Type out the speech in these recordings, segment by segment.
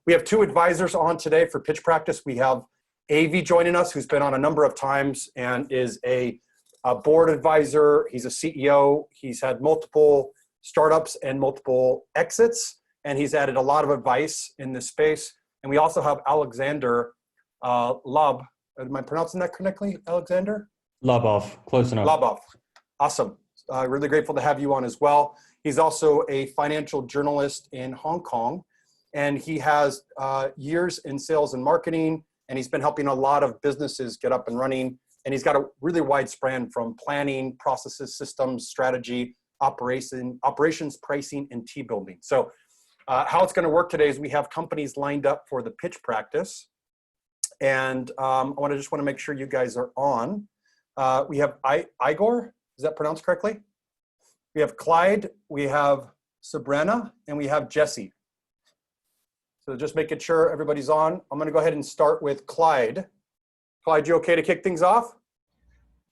We have two advisors on today for pitch practice. We have Avi joining us, who's been on a number of times and is a board advisor. He's a CEO. He's had multiple startups and multiple exits, and he's added a lot of advice in this space. And we also have Alexander Lub. Am I pronouncing that correctly, Alexander? Lubov, close enough. Lubov. Awesome. Really grateful to have you on as well. He's also a financial journalist in Hong Kong, and he has years in sales and marketing, and he's been helping a lot of businesses get up and running. And he's got a really wide span from planning, processes, systems, strategy, operations, pricing, and team building. So how it's going to work today is we have companies lined up for the pitch practice. And I just want to make sure you guys are on. We have Igor, is that pronounced correctly? We have Clyde, we have Sabrina, and we have Jesse. So just making sure everybody's on. I'm going to go ahead and start with Clyde. Clyde, you okay to kick things off?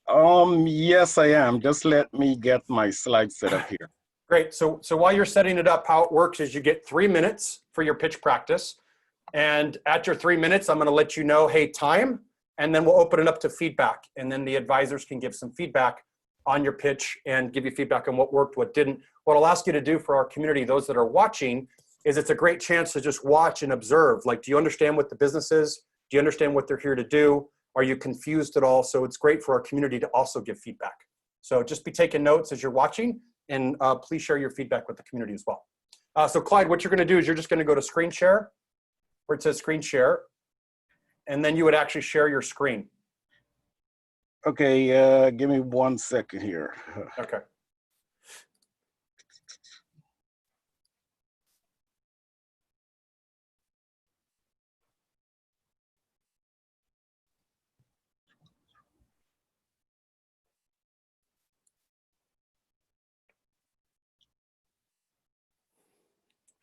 Yes, I am. Just let me get my slides set up here. Great. So while you're setting it up, how it works is you get 3 minutes for your pitch practice. And at your 3 minutes, I'm going to let you know, hey, time, and then we'll open it up to feedback. And then the advisors can give some feedback on your pitch and give you feedback on what worked, what didn't. What I'll ask you to do for our community, those that are watching, is it's a great chance to just watch and observe. Like, do you understand what the business is? Do you understand what they're here to do? Are you confused at all? So it's great for our community to also give feedback. So just be taking notes as you're watching, and please share your feedback with the community as well. So Clyde, what you're gonna do is you're just gonna go to screen share, where it says screen share, and then you would actually share your screen. Okay, give me 1 second here. Okay.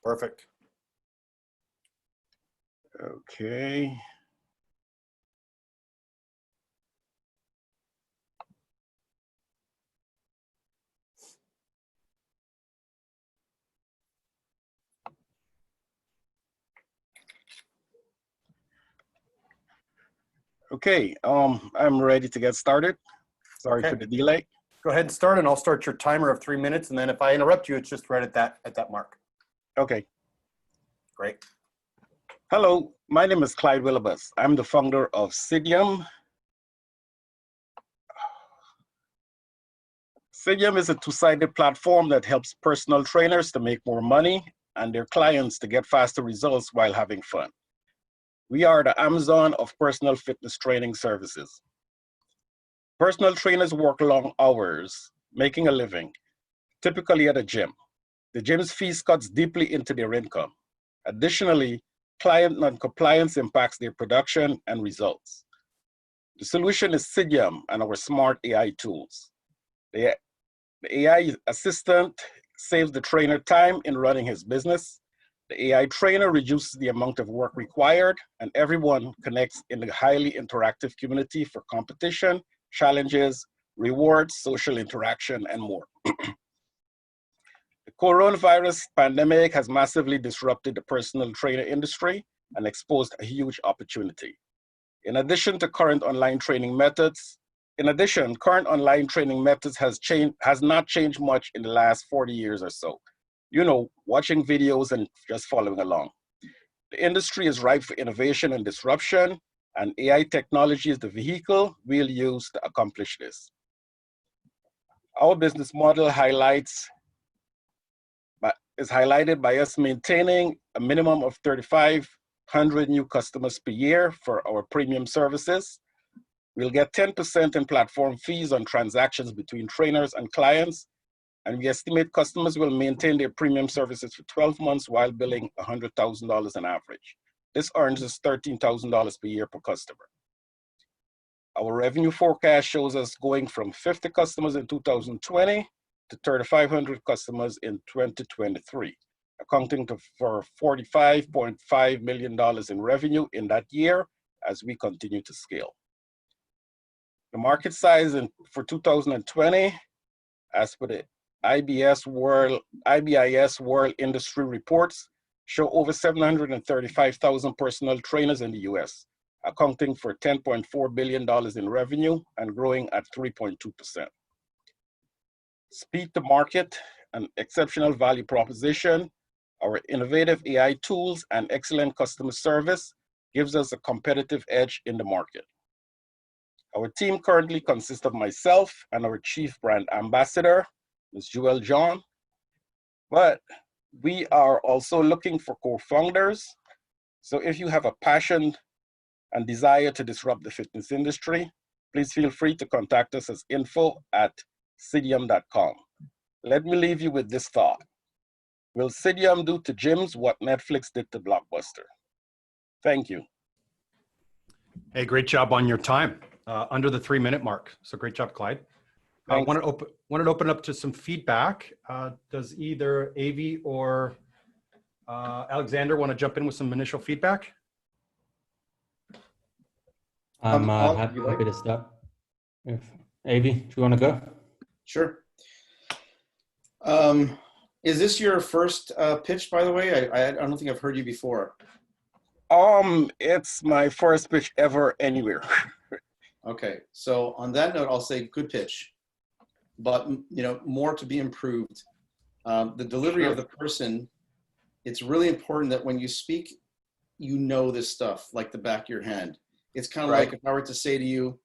Perfect. Okay. Okay, I'm ready to get started. Sorry for the delay. Go ahead and start, and I'll start your timer of 3 minutes. And then if I interrupt you, it's just right at that mark. Okay. Great. Hello, my name is Clyde Willibus. I'm the founder of Cydium. Cydium is a two-sided platform that helps personal trainers to make more money and their clients to get faster results while having fun. We are the Amazon of personal fitness training services. Personal trainers work long hours, making a living, typically at a gym. The gym's fees cuts deeply into their income. Additionally, client non-compliance impacts their production and results. The solution is Cydium and our smart AI tools. The AI assistant saves the trainer time in running his business. The AI trainer reduces the amount of work required, and everyone connects in a highly interactive community for competition, challenges, rewards, social interaction, and more. The coronavirus pandemic has massively disrupted the personal trainer industry and exposed a huge opportunity. In addition, current online training methods has not changed much in the last 40 years or so. You know, watching videos and just following along. The industry is ripe for innovation and disruption, and AI technology is the vehicle we'll use to accomplish this. Our business model is highlighted by us maintaining a minimum of 3,500 new customers per year for our premium services. We'll get 10% in platform fees on transactions between trainers and clients, and we estimate customers will maintain their premium services for 12 months while billing $100,000 on average. This earns us $13,000 per year per customer. Our revenue forecast shows us going from 50 customers in 2020 to 3,500 customers in 2023, accounting for $45.5 million in revenue in that year as we continue to scale. The market size for 2020, as per the IBIS World Industry Reports, show over 735,000 personal trainers in the US, accounting for $10.4 billion in revenue and growing at 3.2%. Speed to market, an exceptional value proposition, our innovative AI tools, and excellent customer service gives us a competitive edge in the market. Our team currently consists of myself and our Chief Brand Ambassador, Ms. Joelle John, but we are also looking for co-founders. So if you have a passion and desire to disrupt the fitness industry, please feel free to contact us as info@cydium.com. Let me leave you with this thought. Will Cydium do to gyms what Netflix did to Blockbuster? Thank you. Hey, great job on your time. Under the 3-minute mark. So great job, Clyde. I wanted to open up to some feedback. Does either Avi or Alexander want to jump in with some initial feedback? I'm happy to start. If Avi, do you want to go? Sure. Is this your first pitch, by the way? I don't think I've heard you before. It's my first pitch ever anywhere. Okay, so on that note, I'll say good pitch, but more to be improved. The delivery of the person, it's really important that when you speak, you know this stuff like the back of your hand. It's kind of like if I were to say to you,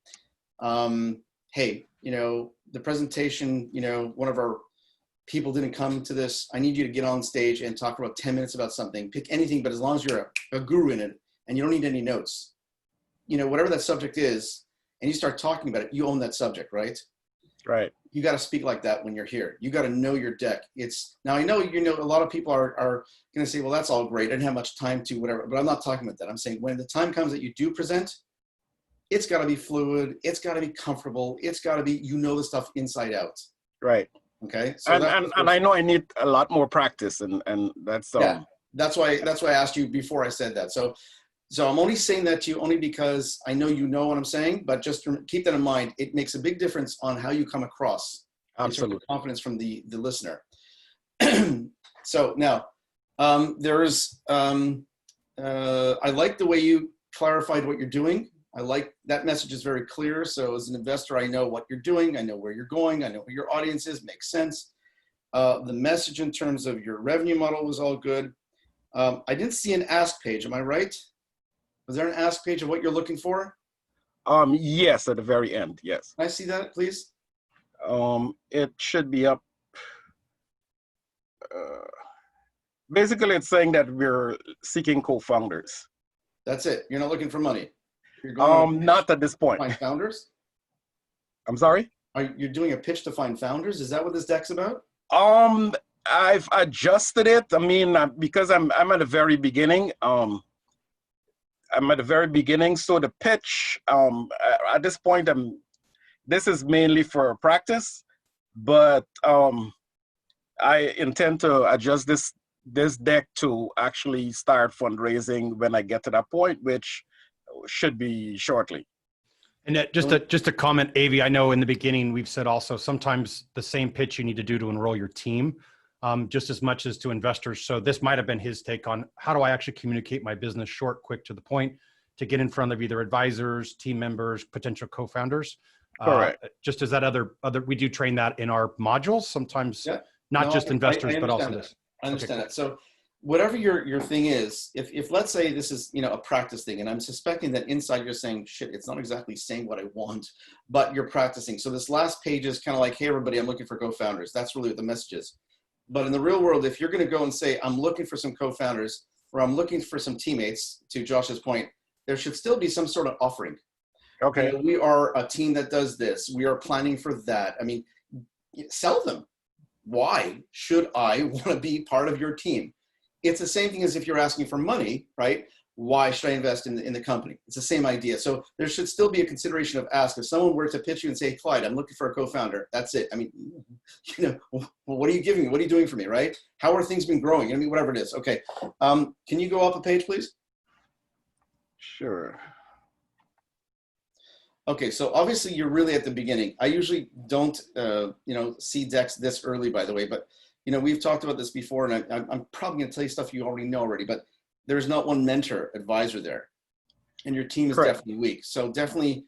hey, the presentation, one of our people didn't come to this. I need you to get on stage and talk about 10 minutes about something. Pick anything, but as long as you're a guru in it and you don't need any notes, whatever that subject is, and you start talking about it, you own that subject, right? Right. You got to speak like that when you're here. You got to know your deck. Now I know, a lot of people are going to say, well, that's all great. I didn't have much time to whatever, but I'm not talking about that. I'm saying when the time comes that you do present, it's got to be fluid. It's got to be comfortable. It's got to be, the stuff inside out. Right. Okay. So and I know I need a lot more practice and that's, yeah, that's why I asked you before I said that. So I'm only saying that to you only because I know you know what I'm saying, but just keep that in mind. It makes a big difference on how you come across. Absolutely. Confidence from the listener. So now I like the way you clarified what you're doing. I like that message is very clear. So as an investor, I know what you're doing. I know where you're going. I know who your audience is. Makes sense. The message in terms of your revenue model was all good. I didn't see an ask page. Am I right? Was there an ask page of what you're looking for? Yes, at the very end. Yes. Can I see that, please? It should be up. Basically, it's saying that we're seeking co-founders. That's it. You're not looking for money. You're going not at this point. Find founders. I'm sorry. You're doing a pitch to find founders? Is that what this deck's about? I've adjusted it. I mean, because I'm at the very beginning. I'm at the very beginning, so the pitch at this point, this is mainly for practice, but I intend to adjust this deck to actually start fundraising when I get to that point, which should be shortly. And just a comment, Avi, I know in the beginning we've said also sometimes the same pitch you need to do to enroll your team, just as much as to investors. So this might have been his take on how do I actually communicate my business short, quick, to the point, to get in front of either advisors, team members, potential co-founders. Correct. Just as that other, we do train that in our modules sometimes, not just investors, but also this. I understand that. So whatever your thing is, if let's say this is, a practice thing, and I'm suspecting that inside you're saying, shit, it's not exactly saying what I want, but you're practicing. So this last page is kind of like, hey, everybody, I'm looking for co-founders. That's really what the message is. But in the real world, if you're going to go and say, I'm looking for some co-founders, or I'm looking for some teammates, to Josh's point, there should still be some sort of offering. Okay. We are a team that does this. We are planning for that. I mean, sell them. Why should I want to be part of your team? It's the same thing as if you're asking for money, right? Why should I invest in the company? It's the same idea. So there should still be a consideration of ask. If someone were to pitch you and say, Clyde, I'm looking for a co-founder, that's it. I mean, what are you giving me? What are you doing for me, right? How are things been growing? I mean, whatever it is. Okay. Can you go up a page, please? Sure. Okay, so obviously you're really at the beginning. I usually don't, see decks this early, by the way, but you know, we've talked about this before, and I'm probably going to tell you stuff you already know already, but there's not one mentor advisor there, and your team is Correct. definitely weak. So definitely,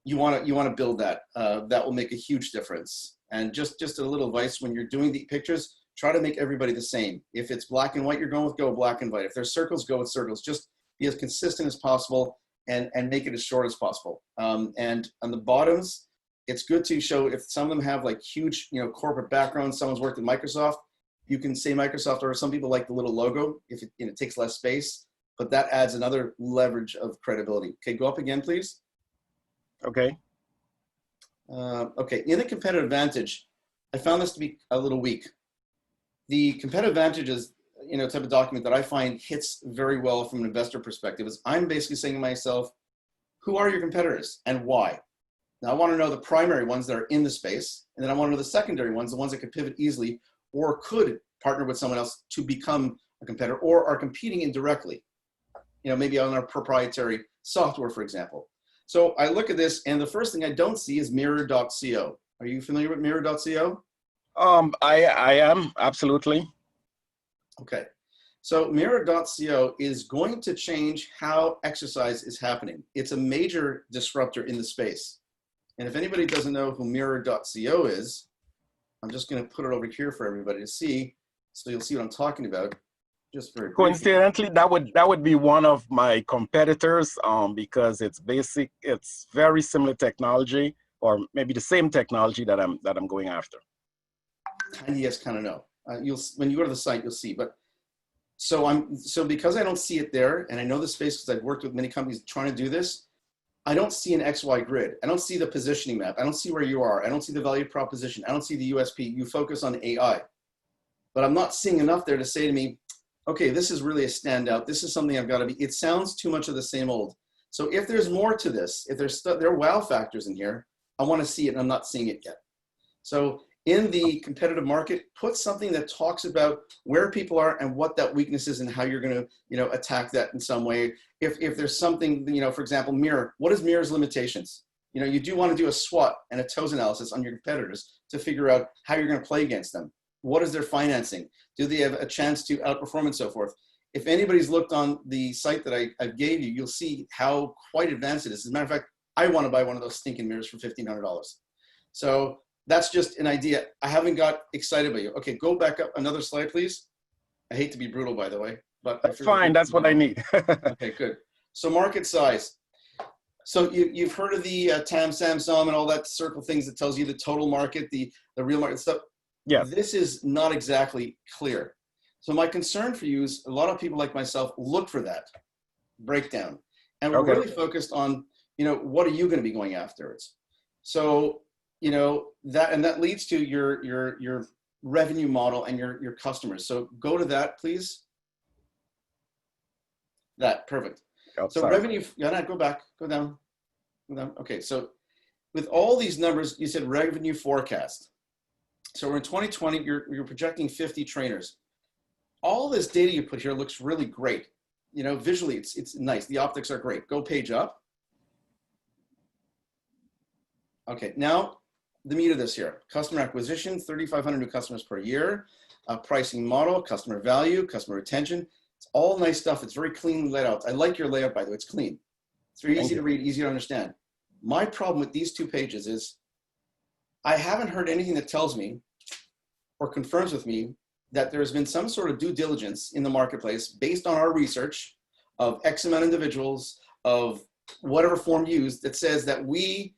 you want to build that. That will make a huge difference. And just a little advice: when you're doing the pictures, try to make everybody the same. If it's black and white you're going with, go black and white. If there's circles, go with circles. Just be as consistent as possible and make it as short as possible. And on the bottoms, it's good to show if some of them have like huge, you know, corporate backgrounds. Someone's worked at Microsoft. You can say Microsoft, or some people like the little logo if it, you know, takes less space, but that adds another leverage of credibility. Okay, go up again, please. Okay. Okay, in the competitive advantage, I found this to be a little weak. The competitive advantage is, you know, type of document that I find hits very well from an investor perspective is I'm basically saying to myself, who are your competitors and why? Now I want to know the primary ones that are in the space, and then I want to know the secondary ones, the ones that could pivot easily or could partner with someone else to become a competitor or are competing indirectly, you know, maybe on our proprietary software, for example. So I look at this, and the first thing I don't see is mirror.co. Are you familiar with mirror.co? I am, absolutely. Okay. So mirror.co is going to change how exercise is happening. It's a major disruptor in the space. And if anybody doesn't know who mirror.co is, I'm just going to put it over here for everybody to see, so you'll see what I'm talking about. Just very briefly. Coincidentally, that would be one of my competitors, because it's very similar technology, or maybe the same technology that I'm going after. Kind of yes, kind of no. When you go to the site, you'll see. But so because I don't see it there, and I know the space because I've worked with many companies trying to do this, I don't see an XY grid. I don't see the positioning map. I don't see where you are. I don't see the value proposition. I don't see the USP. You focus on AI, but I'm not seeing enough there to say to me, okay, this is really a standout. This is something I've got to be. It sounds too much of the same old. So if there's more to this, if there are wow factors in here, I want to see it, and I'm not seeing it yet. So in the competitive market, put something that talks about where people are and what that weakness is and how you're going to, you know, attack that in some way. If there's something, you know, for example, Mirror, what is Mirror's limitations? You know, you do want to do a SWOT and a TOES analysis on your competitors to figure out how you're going to play against them. What is their financing? Do they have a chance to outperform and so forth? If anybody's looked on the site that I gave you, you'll see how quite advanced it is. As a matter of fact, I want to buy one of those stinking mirrors for $1,500. So that's just an idea. I haven't got excited about you. Okay, go back up another slide, please. I hate to be brutal, by the way, but that's fine. That's what I need. Okay, good. So market size. So you've heard of the TAM, SAM, SOM, and all that circle things that tells you the total market, the real market stuff. Yeah. This is not exactly clear. So my concern for you is a lot of people like myself look for that breakdown, and we're really focused on, you know, what are you going to be going afterwards? So, you know, that leads to your revenue model and your customers. So go to that, please. That, perfect. Oh, so sorry. Revenue, go back, go down. Okay, so with all these numbers, you said revenue forecast. So we're in 2020, you're projecting 50 trainers. All this data you put here looks really great. You know, visually it's nice. The optics are great. Go page up. Okay, now the meat of this here. Customer acquisition, 3,500 new customers per year. Pricing model, customer value, customer retention. It's all nice stuff. It's very clean laid out. I like your layout, by the way. It's clean. It's very easy to read, easy to understand. My problem with these two pages is I haven't heard anything that tells me or confirms with me that there's been some sort of due diligence in the marketplace based on our research of X amount of individuals, of whatever form used, that says that we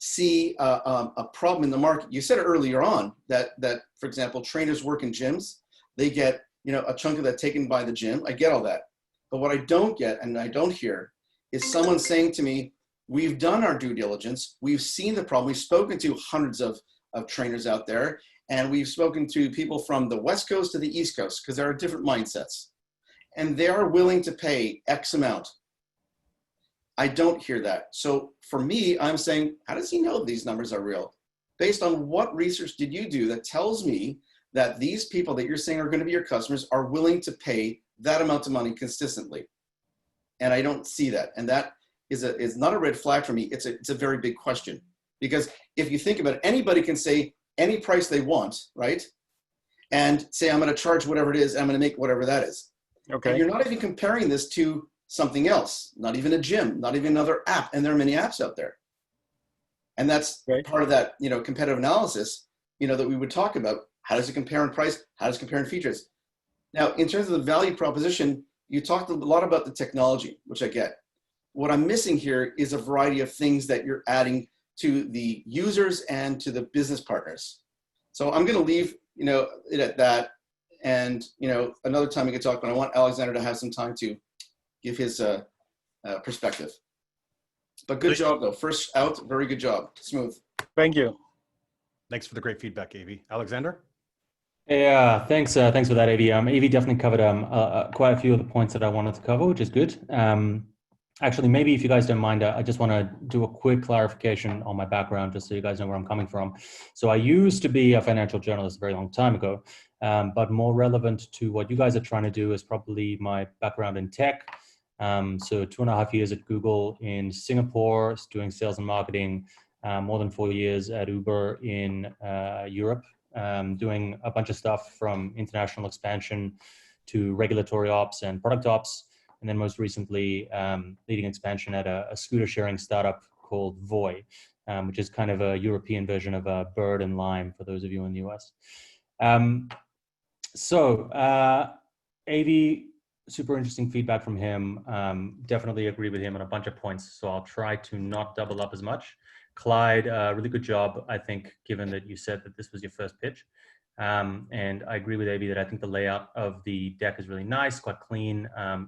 see a problem in the market. You said earlier on that, for example, trainers work in gyms. They get, you know, a chunk of that taken by the gym. I get all that. But what I don't get and I don't hear is someone saying to me, we've done our due diligence. We've seen the problem. We've spoken to hundreds of trainers out there. And we've spoken to people from the West Coast to the East Coast, because there are different mindsets. And they are willing to pay X amount. I don't hear that. So for me, I'm saying, how does he know these numbers are real? Based on what research did you do that tells me that these people that you're saying are going to be your customers are willing to pay that amount of money consistently? And I don't see that. And that is not a red flag for me. It's a very big question. Because if you think about it, anybody can say any price they want, right? and say, I'm going to charge whatever it is, I'm going to make whatever that is. Okay. And you're not even comparing this to something else, not even a gym, not even another app. And there are many apps out there. And that's part of that, competitive analysis, that we would talk about. How does it compare in price? How does it compare in features? Now, in terms of the value proposition, you talked a lot about the technology, which I get. What I'm missing here is a variety of things that you're adding to the users and to the business partners. So I'm going to leave, it at that. And, another time we could talk, but I want Alexander to have some time to give his perspective. But good job, though. First out, very good job. Smooth. Thank you. Thanks for the great feedback, Avi. Alexander? Yeah, thanks for that, Avi. Avi definitely covered quite a few of the points that I wanted to cover, which is good. Actually, maybe if you guys don't mind, I just want to do a quick clarification on my background, just so you guys know where I'm coming from. So I used to be a financial journalist a very long time ago, but more relevant to what you guys are trying to do is probably my background in tech. So 2.5 years at Google in Singapore, doing sales and marketing, more than 4 years at Uber in Europe, doing a bunch of stuff from international expansion to regulatory ops and product ops. And then most recently, leading expansion at a scooter sharing startup called Voi, which is kind of a European version of a Bird and Lime for those of you in the US. Avi, super interesting feedback from him. Definitely agree with him on a bunch of points. So I'll try to not double up as much. Clyde, really good job, I think, given that you said that this was your first pitch. And I agree with Avi that I think the layout of the deck is really nice, quite clean,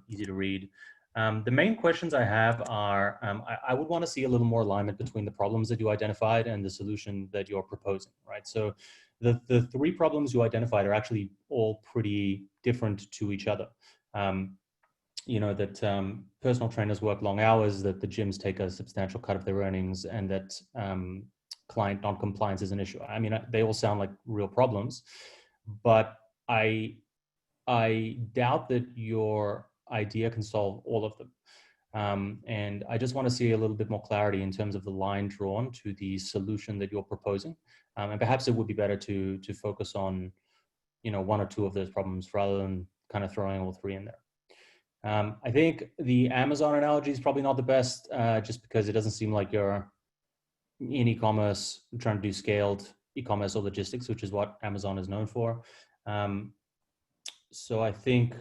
easy to read. The main questions I have are, I would want to see a little more alignment between the problems that you identified and the solution that you're proposing, right? So the 3 problems you identified are actually all pretty different to each other. That personal trainers work long hours, that the gyms take a substantial cut of their earnings, and that client non-compliance is an issue. I mean, they all sound like real problems, but I doubt that your idea can solve all of them. And I just want to see a little bit more clarity in terms of the line drawn to the solution that you're proposing. And perhaps it would be better to focus on, 1 or 2 of those problems rather than kind of throwing all 3 in there. I think the Amazon analogy is probably not the best, just because it doesn't seem like you're in e-commerce trying to do scaled e-commerce or logistics, which is what Amazon is known for. So I think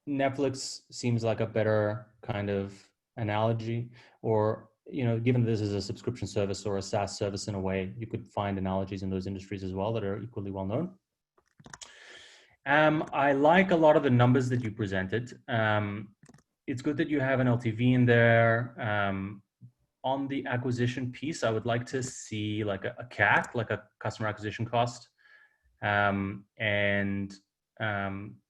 Netflix seems like a better kind of analogy, or, given this is a subscription service or a SaaS service in a way, you could find analogies in those industries as well that are equally well known. I like a lot of the numbers that you presented. It's good that you have an LTV in there. On the acquisition piece, I would like to see like a CAC, like a customer acquisition cost, and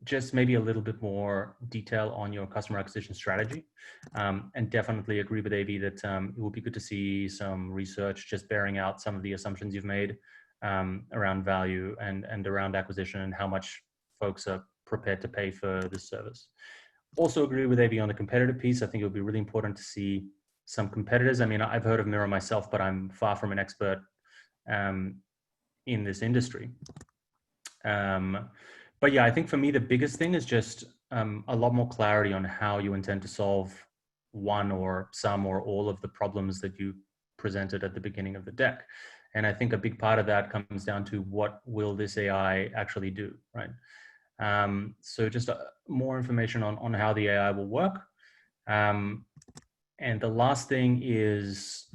just maybe a little bit more detail on your customer acquisition strategy. And definitely agree with Avi that it would be good to see some research just bearing out some of the assumptions you've made around value and around acquisition and how much folks are prepared to pay for this service. Also agree with Avi on the competitive piece. I think it would be really important to see some competitors. I mean, I've heard of Miro myself, but I'm far from an expert in this industry. But yeah, I think for me, the biggest thing is just a lot more clarity on how you intend to solve one or some or all of the problems that you presented at the beginning of the deck. And I think a big part of that comes down to what will this AI actually do, right? So just more information on how the AI will work. And the last thing is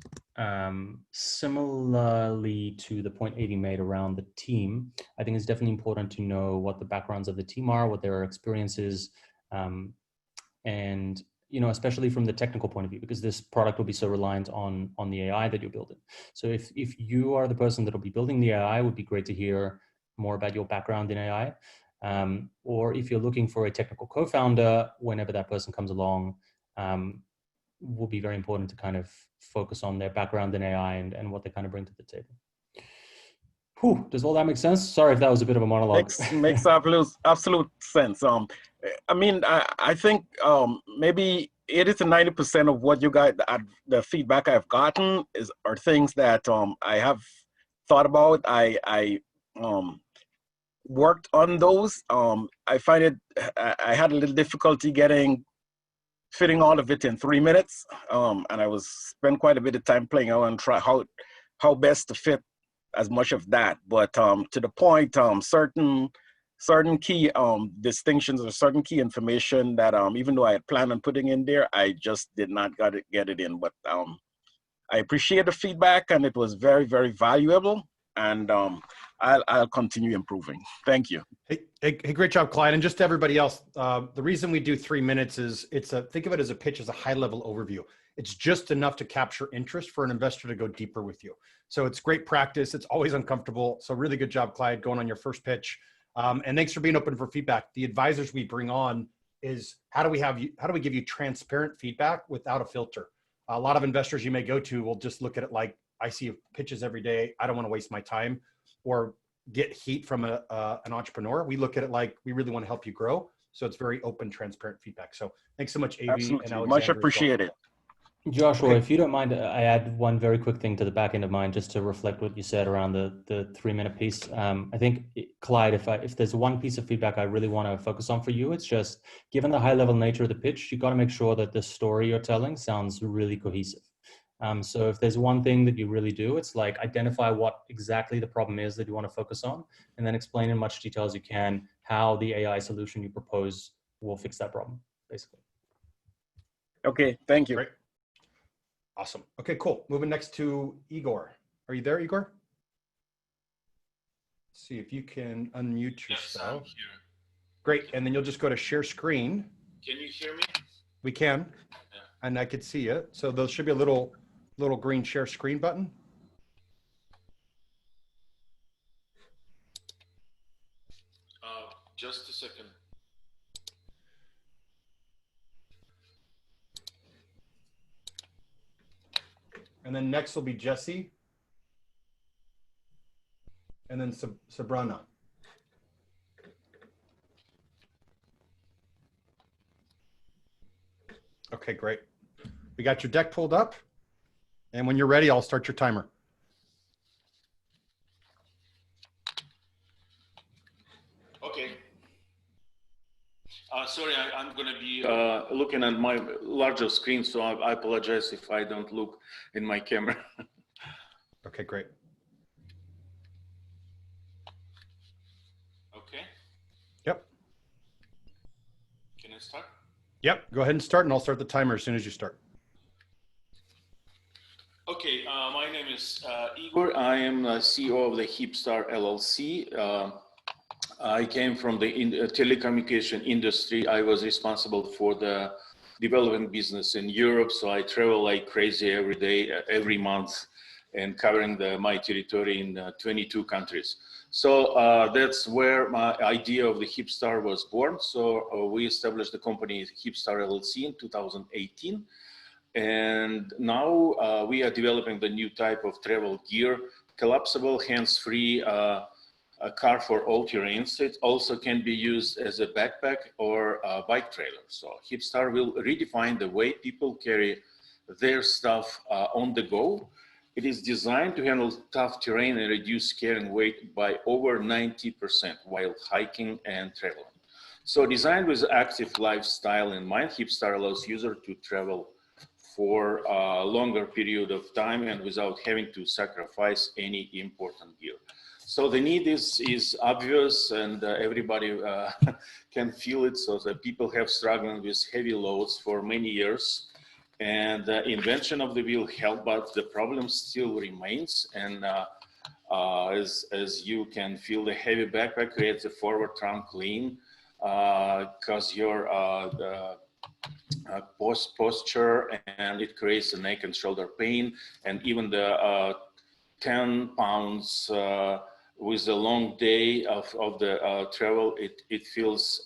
similarly to the point Avi made around the team, I think it's definitely important to know what the backgrounds of the team are, what their experiences, and especially from the technical point of view, because this product will be so reliant on the AI that you're building. So if you are the person that will be building the AI, it would be great to hear more about your background in AI. Or if you're looking for a technical co-founder, whenever that person comes along, will be very important to kind of focus on their background in AI and what they kind of bring to the table. Whew, does all that make sense? Sorry if that was a bit of a monologue. Makes absolute sense. I mean, I think maybe 80 to 90% of what you got, the feedback I've gotten are things that I have thought about. worked on those. I find it, I had a little difficulty fitting all of it in 3 minutes. And I spent quite a bit of time playing out and try how best to fit as much of that. But to the point, certain key distinctions or certain key information that even though I had planned on putting in there, I just did not get it in. But I appreciate the feedback, and it was very, very valuable. And I'll continue improving. Thank you. Hey, great job, Clyde. And just to everybody else, the reason we do 3 minutes is think of it as a pitch, as a high level overview. It's just enough to capture interest for an investor to go deeper with you. So it's great practice. It's always uncomfortable. So really good job, Clyde, going on your first pitch. And thanks for being open for feedback. The advisors we bring on is how do we give you transparent feedback without a filter? A lot of investors you may go to will just look at it like, I see pitches every day. I don't want to waste my time, or get heat from an entrepreneur. We look at it like we really want to help you grow. So it's very open, transparent feedback. So thanks so much, AV. Absolutely. And Alexander. Much appreciated. Joshua, Okay. if you don't mind, I add one very quick thing to the back end of mine, just to reflect what you said around the 3 minute piece. I think, Clyde, if there's one piece of feedback I really want to focus on for you, it's just, given the high level nature of the pitch, you got to make sure that the story you're telling sounds really cohesive. So if there's one thing that you really do, it's like identify what exactly the problem is that you want to focus on, and then explain in much detail as you can how the AI solution you propose will fix that problem, basically. Okay, thank you. Great. Awesome. Okay, cool. Moving next to Igor. Are you there, Igor? Let's see if you can unmute yourself. Yes, I'm here. Great. And then you'll just go to share screen. Can you hear me? We can. Yeah. And I could see it. So there should be a little green share screen button. Just a second. And then next will be Jesse. And then Sabrina. Okay, great. We got your deck pulled up. And when you're ready, I'll start your timer. Okay. Sorry, I'm going to be looking at my larger screen, so I apologize if I don't look in my camera. Okay, great. Okay. Yep. Can I start? Yep. Go ahead and start, and I'll start the timer as soon as you start. Okay. My name is Igor. I am CEO of the Hipstar LLC. I came from the telecommunication industry. I was responsible for the development business in Europe. So I travel like crazy every day, every month, and covering my territory in 22 countries. So that's where my idea of the Hipstar was born. So we established the company Hipstar LLC in 2018. And now we are developing the new type of travel gear, collapsible, hands-free, a car for all terrains. It also can be used as a backpack or a bike trailer. So Hipstar will redefine the way people carry their stuff on the go. It is designed to handle tough terrain and reduce carrying weight by over 90% while hiking and traveling. So designed with active lifestyle in mind, Hipstar allows users to travel for a longer period of time and without having to sacrifice any important gear. So the need is obvious, and everybody can feel it. So that people have struggled with heavy loads for many years, and the invention of the wheel helped, but the problem still remains. And as you can feel, the heavy backpack creates a forward trunk lean because your posture, and it creates a neck and shoulder pain, and even the 10 pounds with a long day of the travel, it feels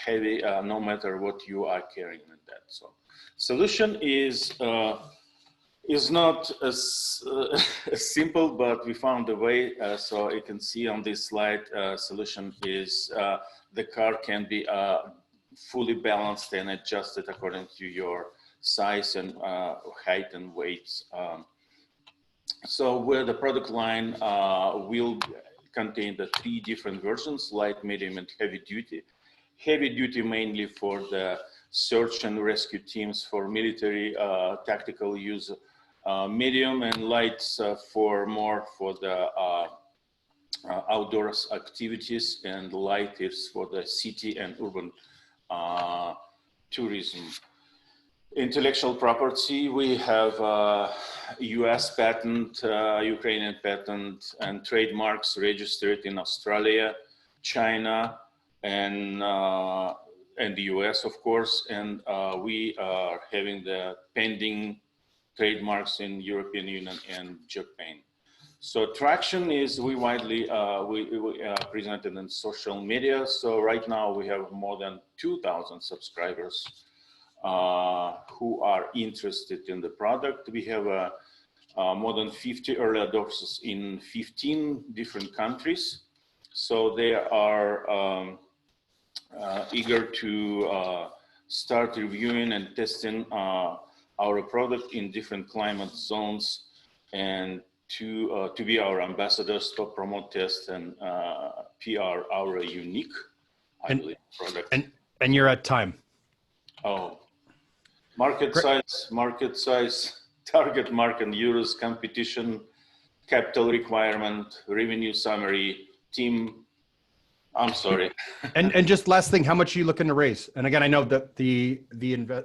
heavy no matter what you are carrying in that. So solution is not as simple, but we found a way. So you can see on this slide, solution is the car can be fully balanced and adjusted according to your size and height and weight. So where the product line will contained the 3 different versions: light, medium, and heavy duty. Heavy duty mainly for the search and rescue teams for military tactical use. Medium and light for the outdoors activities, and light is for the city and urban tourism. Intellectual property, we have US patent, Ukrainian patent, and trademarks registered in Australia, China, and the US, of course. And we are having the pending trademarks in European Union and Japan. So traction is we widely presented in social media. So right now we have more than 2,000 subscribers who are interested in the product. We have more than 50 early adopters in 15 different countries. So they are eager to start reviewing and testing our product in different climate zones, and to be our ambassadors to promote, test, and PR our unique, I believe, product. And you're at time. Oh, market size, target market, euros, competition, capital requirement, revenue summary, team. I'm sorry. And just last thing, how much are you looking to raise? And again, I know that the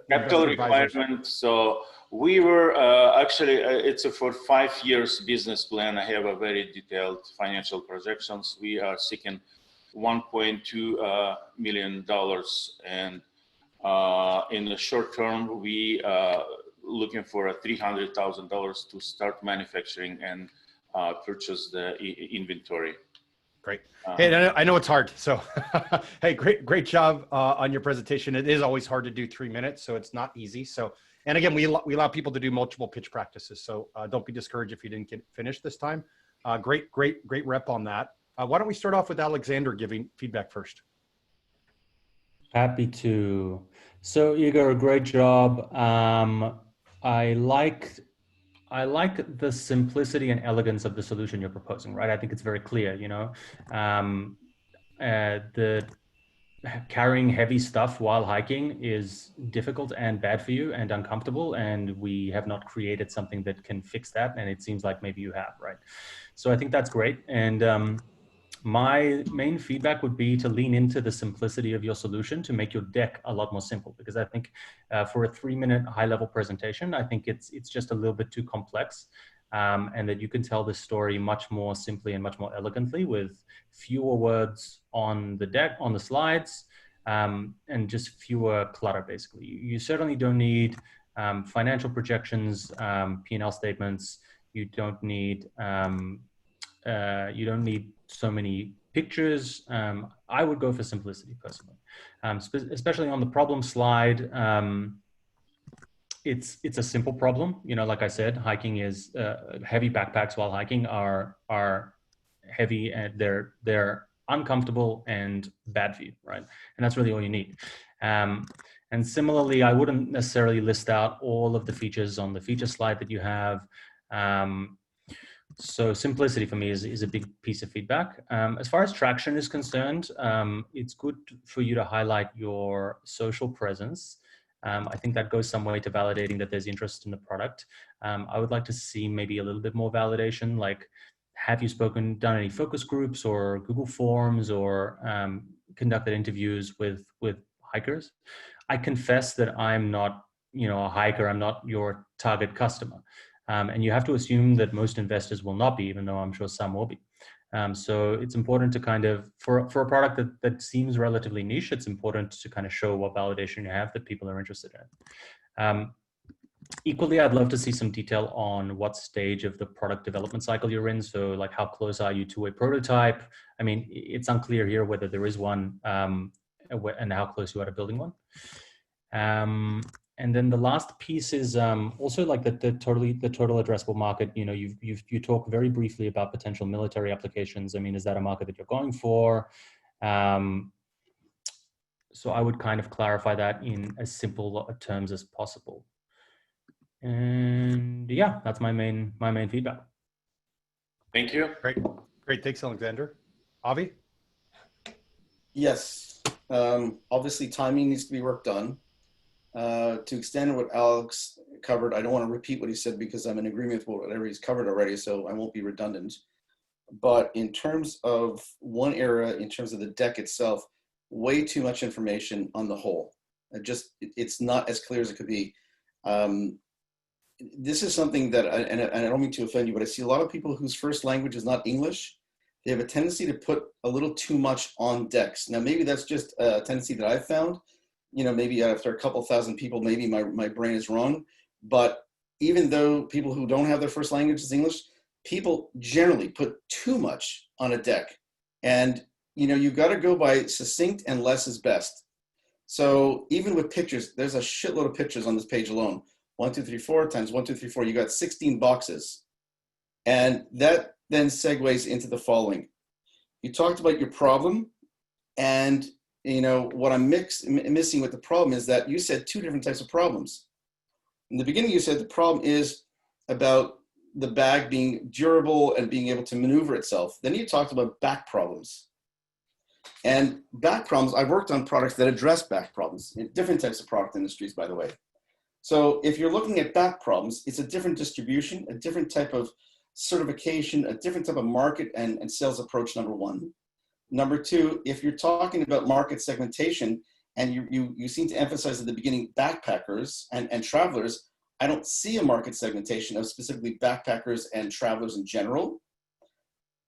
capital requirement. So we were actually, it's a for 5 years business plan. I have a very detailed financial projections. We are seeking $1.2 million, and in the short term, we looking for $300,000 to start manufacturing and purchase the inventory. Great. Hey, I know it's hard. So, hey, great job on your presentation. It is always hard to do 3 minutes, so it's not easy. So, and again, we allow people to do multiple pitch practices. So don't be discouraged if you didn't get finished this time. Great rep on that. Why don't we start off with Alexander giving feedback first? Happy to. So Igor, great job. I like the simplicity and elegance of the solution you're proposing, right? I think it's very clear, you know, the carrying heavy stuff while hiking is difficult and bad for you and uncomfortable. And we have not created something that can fix that. And it seems like maybe you have, right? So I think that's great. And my main feedback would be to lean into the simplicity of your solution to make your deck a lot more simple, because I think for a 3-minute high-level presentation, I think it's just a little bit too complex, and that you can tell this story much more simply and much more elegantly with fewer words on the deck, on the slides, and just fewer clutter, basically. You certainly don't need financial projections, P&L statements. You don't need so many pictures. I would go for simplicity personally, especially on the problem slide. It's a simple problem. You know, like I said, hiking is heavy backpacks while hiking are heavy, and they're uncomfortable and bad for you, right? And that's really all you need. And similarly, I wouldn't necessarily list out all of the features on the feature slide that you have. So simplicity for me is a big piece of feedback. As far as traction is concerned, it's good for you to highlight your social presence. I think that goes some way to validating that there's interest in the product. I would like to see maybe a little bit more validation, like have you done any focus groups or Google Forms, or conducted interviews with hikers? I confess that I'm not, a hiker. I'm not your target customer. And you have to assume that most investors will not be, even though I'm sure some will be. So it's important to kind of, for a product that seems relatively niche, it's important to kind of show what validation you have that people are interested in. Equally, I'd love to see some detail on what stage of the product development cycle you're in. So like, how close are you to a prototype? I mean, it's unclear here whether there is one, and how close you are to building one. And then the last piece is also like the total addressable market. You know, you talk very briefly about potential military applications. I mean, is that a market that you're going for? So I would kind of clarify that in as simple terms as possible. And yeah, that's my main feedback. Thank you. Great. Thanks, Alexander. Avi? Yes. Obviously, timing needs to be worked on. To extend what Alex covered, I don't want to repeat what he said because I'm in agreement with whatever he's covered already, so I won't be redundant. But in terms of one area, in terms of the deck itself, way too much information on the whole. It's not as clear as it could be. This is something that, and I don't mean to offend you, but I see a lot of people whose first language is not English. They have a tendency to put a little too much on decks. Now, maybe that's just a tendency that I've found. You know, maybe after a couple thousand people, maybe my brain is wrong. But even though people who don't have their first language is English, people generally put too much on a deck. And, you know, you've got to go by succinct and less is best. So even with pictures, there's a shitload of pictures on this page alone. 1, 2, 3, 4 times 1, 2, 3, 4. You got 16 boxes. And that then segues into the following. You talked about your problem, and you know what I'm missing with the problem is that you said two different types of problems. In the beginning, you said the problem is about the bag being durable and being able to maneuver itself. Then you talked about back problems. And back problems, I've worked on products that address back problems in different types of product industries, by the way. So if you're looking at back problems, it's a different distribution, a different type of certification, a different type of market and sales approach, number one. Number two, if you're talking about market segmentation and you seem to emphasize at the beginning backpackers and travelers, I don't see a market segmentation of specifically backpackers and travelers in general.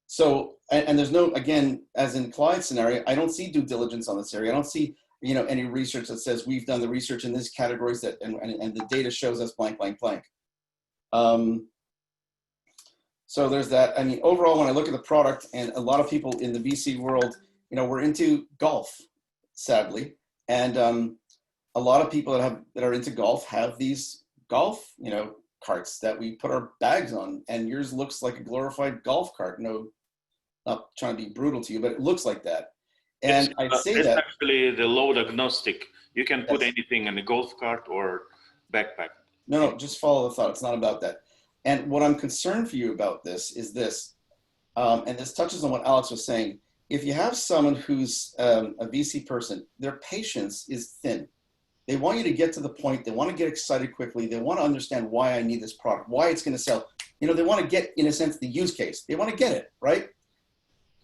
So, and there's no, again, as in Clyde's scenario, I don't see due diligence on this area. I don't see, you know, any research that says we've done the research in these categories that, and the data shows us blank, blank, blank. So there's that. I mean, overall, when I look at the product, and a lot of people in the VC world, you know, we're into golf, sadly. And a lot of people that are into golf have these golf, you know, carts that we put our bags on, and yours looks like a glorified golf cart. No, not trying to be brutal to you, but it looks like that. And I'd say it's that actually the load agnostic. You can put yes. anything in a golf cart or backpack. No, just follow the thought. It's not about that. And what I'm concerned for you about this is this, and this touches on what Alex was saying. If you have someone who's a VC person, their patience is thin. They want you to get to the point. They want to get excited quickly. They want to understand why I need this product, why it's going to sell. You know, they want to get, in a sense, the use case. They want to get it, right?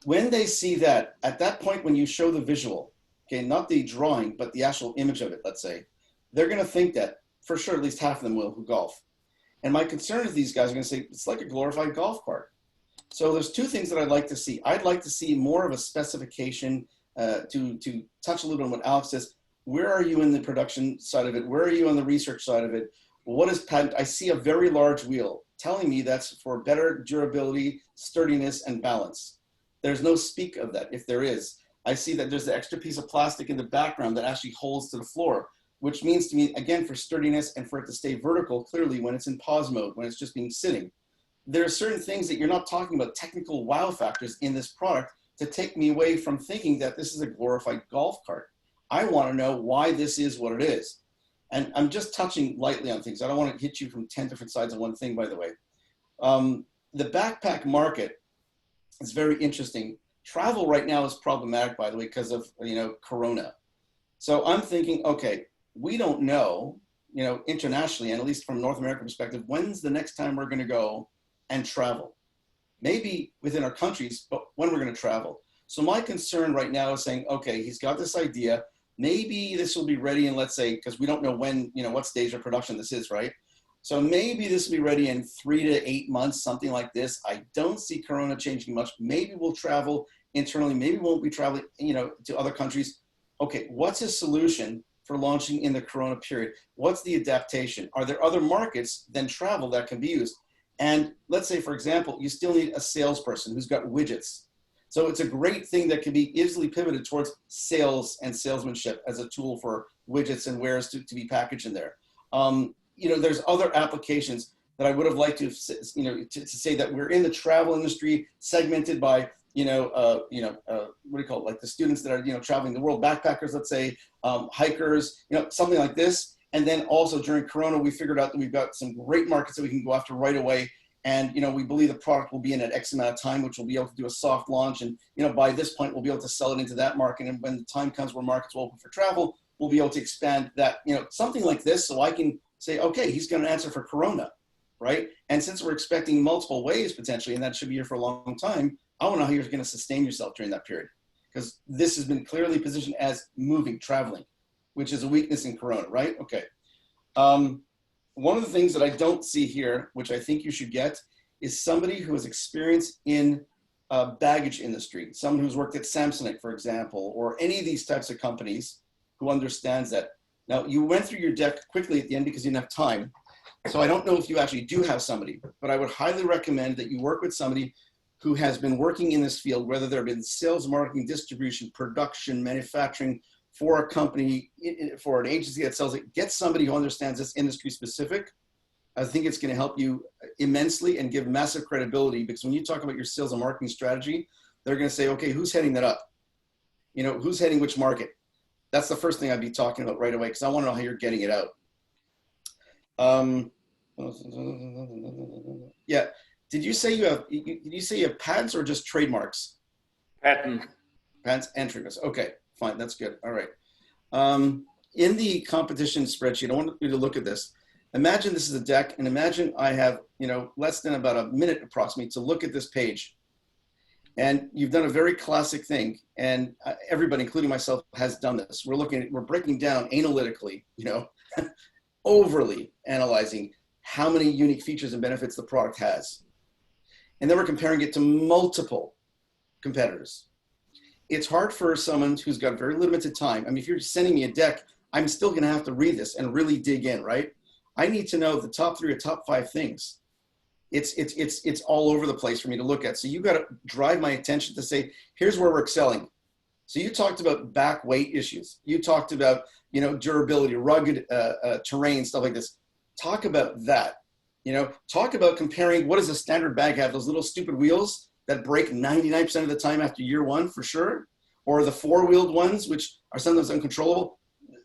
When they see that, at that point when you show the visual, okay, not the drawing, but the actual image of it, let's say, they're going to think that, for sure, at least half of them will who golf. And my concern is these guys are going to say, it's like a glorified golf cart. So there's two things that I'd like to see. I'd like to see more of a specification to touch a little on what Alex says. Where are you in the production side of it? Where are you on the research side of it? What is patent? I see a very large wheel telling me that's for better durability, sturdiness, and balance. There's no speak of that. If there is, I see that there's an extra piece of plastic in the background that actually holds to the floor, which means to me, again, for sturdiness and for it to stay vertical clearly when it's in pause mode, when it's just being sitting. There are certain things that you're not talking about, technical wow factors in this product to take me away from thinking that this is a glorified golf cart. I want to know why this is what it is. And I'm just touching lightly on things. I don't want to hit you from 10 different sides of one thing, by the way. The backpack market is very interesting. Travel right now is problematic, by the way, because of, you know, Corona. So I'm thinking, okay, we don't know, you know, internationally, and at least from North American perspective, when's the next time we're going to go and travel? Maybe within our countries, but when we're going to travel. So my concern right now is saying, okay, he's got this idea. Maybe this will be ready in, let's say, because we don't know when, you know, what stage of production this is, right? So maybe this will be ready in 3 to 8 months, something like this. I don't see Corona changing much. Maybe we'll travel internally. Maybe we won't be traveling, you know, to other countries. Okay, what's his solution for launching in the Corona period? What's the adaptation? Are there other markets than travel that can be used? And let's say, for example, you still need a salesperson who's got widgets. So it's a great thing that can be easily pivoted towards sales and salesmanship as a tool for widgets and wares to be packaged in there. You know, there's other applications that I would have liked to, you know, to say that we're in the travel industry segmented by, what do you call it? Like the students that are, you know, traveling the world, backpackers, let's say, hikers, you know, something like this. And then also during Corona, we figured out that we've got some great markets that we can go after right away And, we believe the product will be in at X amount of time, which we'll be able to do a soft launch. And, by this point, we'll be able to sell it into that market. And when the time comes where markets will open for travel, we'll be able to expand that, something like this. So I can say, okay, he's going to answer for Corona, right? And since we're expecting multiple waves potentially, and that should be here for a long time, I want to know how you're going to sustain yourself during that period. Because this has been clearly positioned as moving, traveling, which is a weakness in Corona, right? Okay. One of the things that I don't see here, which I think you should get, is somebody who has experience in baggage industry, someone who's worked at Samsonite, for example, or any of these types of companies who understands that. Now, you went through your deck quickly at the end because you didn't have time. So I don't know if you actually do have somebody, but I would highly recommend that you work with somebody who has been working in this field, whether they're in sales, marketing, distribution, production, manufacturing, for a company, for an agency that sells it. Get somebody who understands this industry specific. I think it's going to help you immensely and give massive credibility, because when you talk about your sales and marketing strategy, they're going to say, okay, who's heading that up? Who's heading which market? That's the first thing I'd be talking about right away, because I want to know how you're getting it out. Yeah. Did you say you have patents or just trademarks? Patent. Patents and trademarks. Okay, fine. That's good. All right. In the competition spreadsheet, I want you to look at this. Imagine this is a deck, and imagine I have, less than about a minute approximately to look at this page. And you've done a very classic thing, and everybody, including myself, has done this. We're breaking down analytically, overly analyzing how many unique features and benefits the product has. And then we're comparing it to multiple competitors. It's hard for someone who's got very limited time. I mean, if you're sending me a deck, I'm still going to have to read this and really dig in, right? I need to know the top 3 or top 5 things. It's all over the place for me to look at. So you got to drive my attention to say, here's where we're excelling. So you talked about back weight issues. You talked about, durability, rugged terrain, stuff like this. Talk about that. Talk about comparing, what does a standard bag have? Those little stupid wheels that break 99% of the time after year 1 for sure, or the 4-wheeled ones, which are sometimes uncontrollable.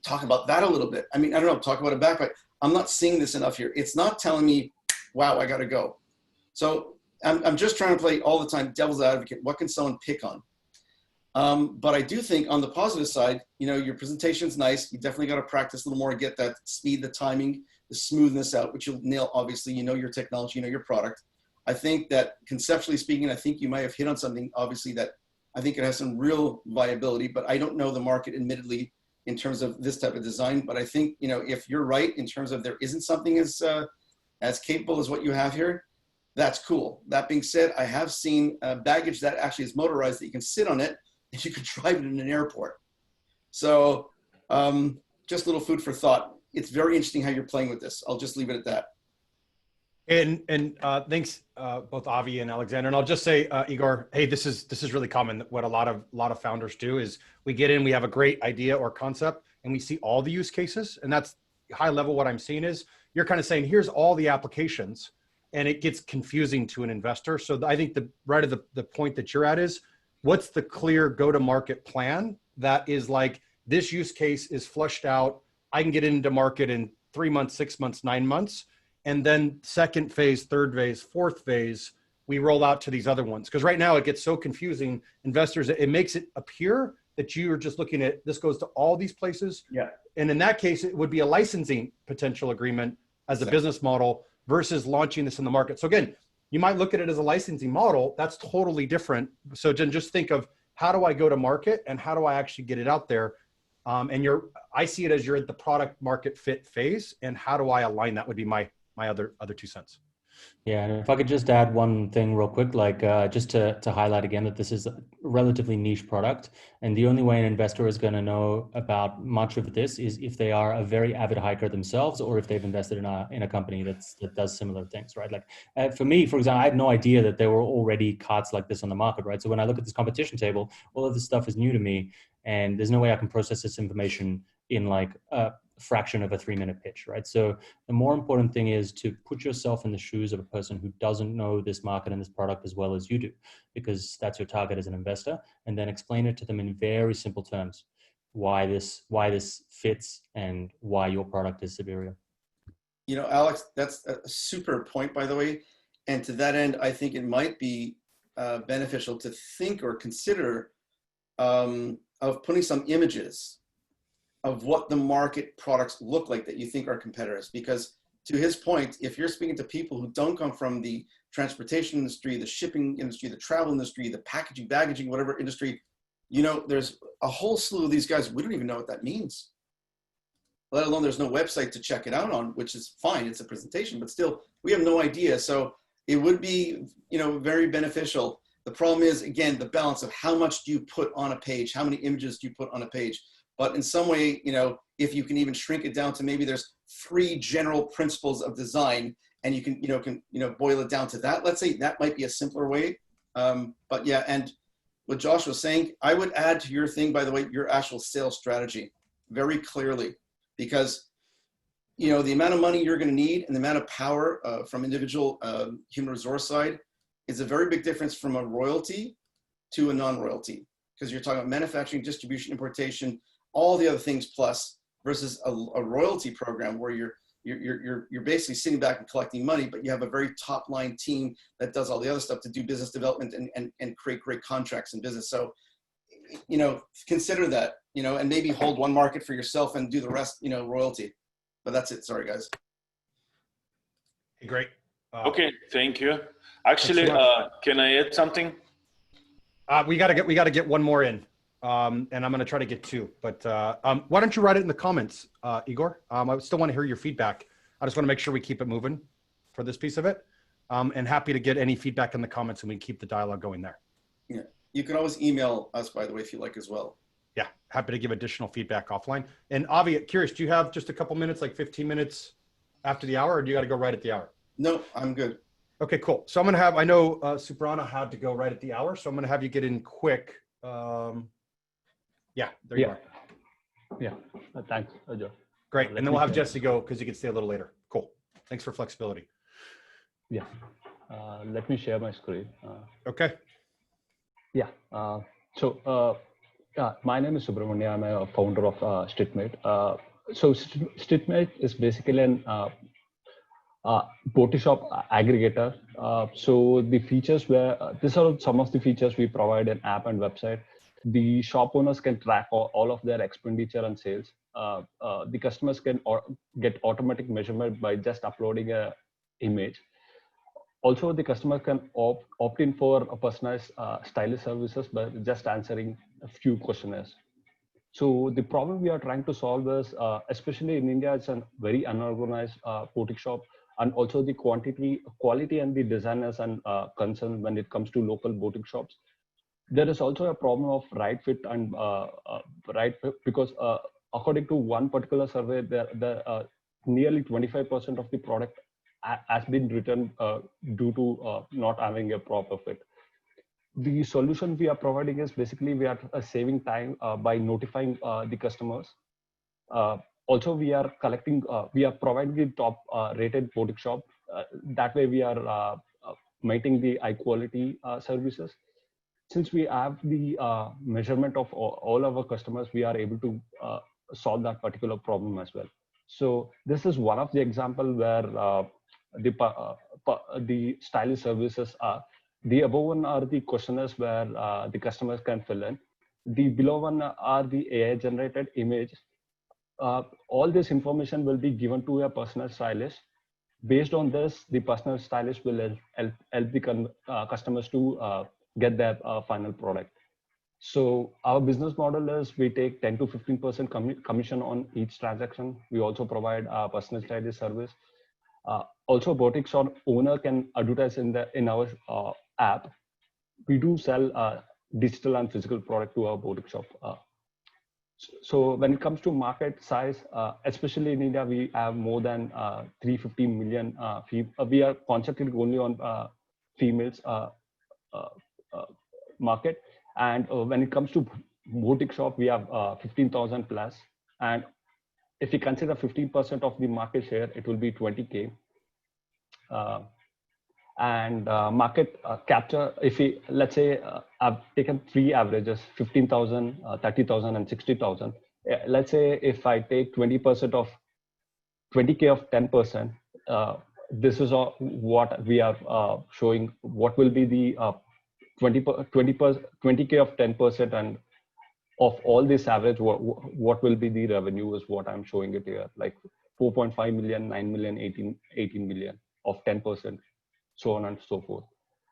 Talk about that a little bit. I mean, I don't know, talk about a backpack. I'm not seeing this enough here. It's not telling me, wow, I got to go. So I'm just trying to play all the time devil's advocate. What can someone pick on? But I do think on the positive side, your presentation's nice. You definitely got to practice a little more and get that speed, the timing, the smoothness out, which you'll nail. Obviously, your technology, your product. I think that conceptually speaking, I think you might have hit on something, obviously, that I think it has some real viability, but I don't know the market, admittedly, in terms of this type of design. But I think, if you're right in terms of there isn't something as capable as what you have here, that's cool. That being said, I have seen baggage that actually is motorized, that you can sit on it and you can drive it in an airport. So just a little food for thought. It's very interesting how you're playing with this. I'll just leave it at that. And thanks both Avi and Alexander. And I'll just say, Igor, hey, this is really common. What a lot of founders do is we get in, we have a great idea or concept, and we see all the use cases. And that's high level. What I'm seeing is you're kind of saying, here's all the applications, and it gets confusing to an investor. So I think the point that you're at is, what's the clear go-to-market plan that is like, this use case is flushed out. I can get into market in 3 months, 6 months, 9 months. And then second phase, third phase, fourth phase, we roll out to these other ones. Because right now it gets so confusing. Investors, it makes it appear that you are just looking at, this goes to all these places. Yeah. And in that case, it would be a licensing potential agreement as a business model versus launching this in the market. So again, you might look at it as a licensing model. That's totally different. So then just think of, how do I go to market and how do I actually get it out there? I see it as you're at the product market fit phase, and how do I align that would be my other 2 cents. Yeah, and if I could just add one thing real quick, like just to highlight again that this is a relatively niche product, and the only way an investor is going to know about much of this is if they are a very avid hiker themselves, or if they've invested in a company that does similar things, right? Like for me, for example, I had no idea that there were already cards like this on the market, right? So when I look at this competition table, all of this stuff is new to me, and there's no way I can process this information in like a fraction of a 3-minute pitch, right? So the more important thing is to put yourself in the shoes of a person who doesn't know this market and this product as well as you do, because that's your target as an investor, and then explain it to them in very simple terms, why this fits and why your product is superior. Alex, that's a super point, by the way. And to that end, I think it might be beneficial to think or consider of putting some images of what the market products look like that you think are competitors. Because to his point, if you're speaking to people who don't come from the transportation industry, the shipping industry, the travel industry, the packaging, baggaging, whatever industry, you know, there's a whole slew of these guys. We don't even know what that means. Let alone there's no website to check it out on, which is fine. It's a presentation, but still we have no idea. So it would be, you know, very beneficial. The problem is, again, the balance of how much do you put on a page? How many images do you put on a page? But in some way, you know, if you can even shrink it down to maybe there's 3 general principles of design, and you can boil it down to that. Let's say that might be a simpler way. But yeah, and what Josh was saying, I would add to your thing, by the way, your actual sales strategy very clearly, because you know the amount of money you're going to need and the amount of power from individual human resource side is a very big difference from a royalty to a non-royalty, because you're talking about manufacturing, distribution, importation, all the other things plus, versus a royalty program where you're basically sitting back and collecting money, but you have a very top line team that does all the other stuff to do business development and create great contracts in business. So, you know, consider that, you know, and maybe hold one market for yourself and do the rest, you know, royalty. But that's it. Sorry, guys. Great. Okay, thank you. Actually, can I add something? We gotta get one more in, and I'm gonna try to get 2. But why don't you write it in the comments, Igor? I still want to hear your feedback. I just want to make sure we keep it moving for this piece of it, and happy to get any feedback in the comments, and we keep the dialogue going there. Yeah, you can always email us, by the way, if you like as well. Yeah, happy to give additional feedback offline. And Avi, curious, do you have just a couple minutes, like 15 minutes after the hour, or do you got to go right at the hour? No, I'm good. Okay, cool. So I'm going to have, I know Subrana had to go right at the hour, so I'm going to have you get in quick. Yeah, there you are. Yeah, thanks, Joe. Great. And then we'll have Jesse go because you can stay a little later. Cool. Thanks for flexibility. Yeah, let me share my screen. Okay. Yeah, my name is Subramania. I'm a founder of StitMate. So StitMate is basically an Photoshop aggregator. So the features these are some of the features we provide in app and website. The shop owners can track all of their expenditure and sales. The customers can get automatic measurement by just uploading a image. Also, the customer can opt in for a personalized stylist services by just answering a few questionnaires. So the problem we are trying to solve is, especially in India, it's a very unorganized boutique shop, and also the quality and the designers and concern when it comes to local boutique shops. There is also a problem of right fit and right fit, because according to one particular survey, there nearly 25% of the product has been returned due to not having a proper fit. The solution we are providing is basically we are saving time by notifying the customers. Also, we are providing the top rated boutique shop. That way, we are maintaining the high quality services. Since we have the measurement of all our customers, we are able to solve that particular problem as well. So this is one of the example where the stylist services are. The above one are the questionnaires where the customers can fill in. The below one are the AI generated image. All this information will be given to a personal stylist. Based on this, the personal stylist will help the customers to get their final product. So our business model is we take 10 to 15% commission on each transaction. We also provide a personal stylist service. Also, boutique shop owner can advertise in our app. We do sell digital and physical product to our boutique shop. So when it comes to market size, especially in India, we have more than 350 million. We are concentrated only on females market. And when it comes to boutique shop, we have 15,000 plus. And if you consider 15% of the market share, it will be 20K. And market capture, if we, let's say, I've taken 3 averages, 15,000, 30,000 and 60,000. Let's say if I take 20% of 20K of 10%, this is what we are showing. What will be the 20K of 10%, and of all this average, what will be the revenue is what I'm showing it here, like 4.5 million, 9 million, 18 million of 10%, so on and so forth.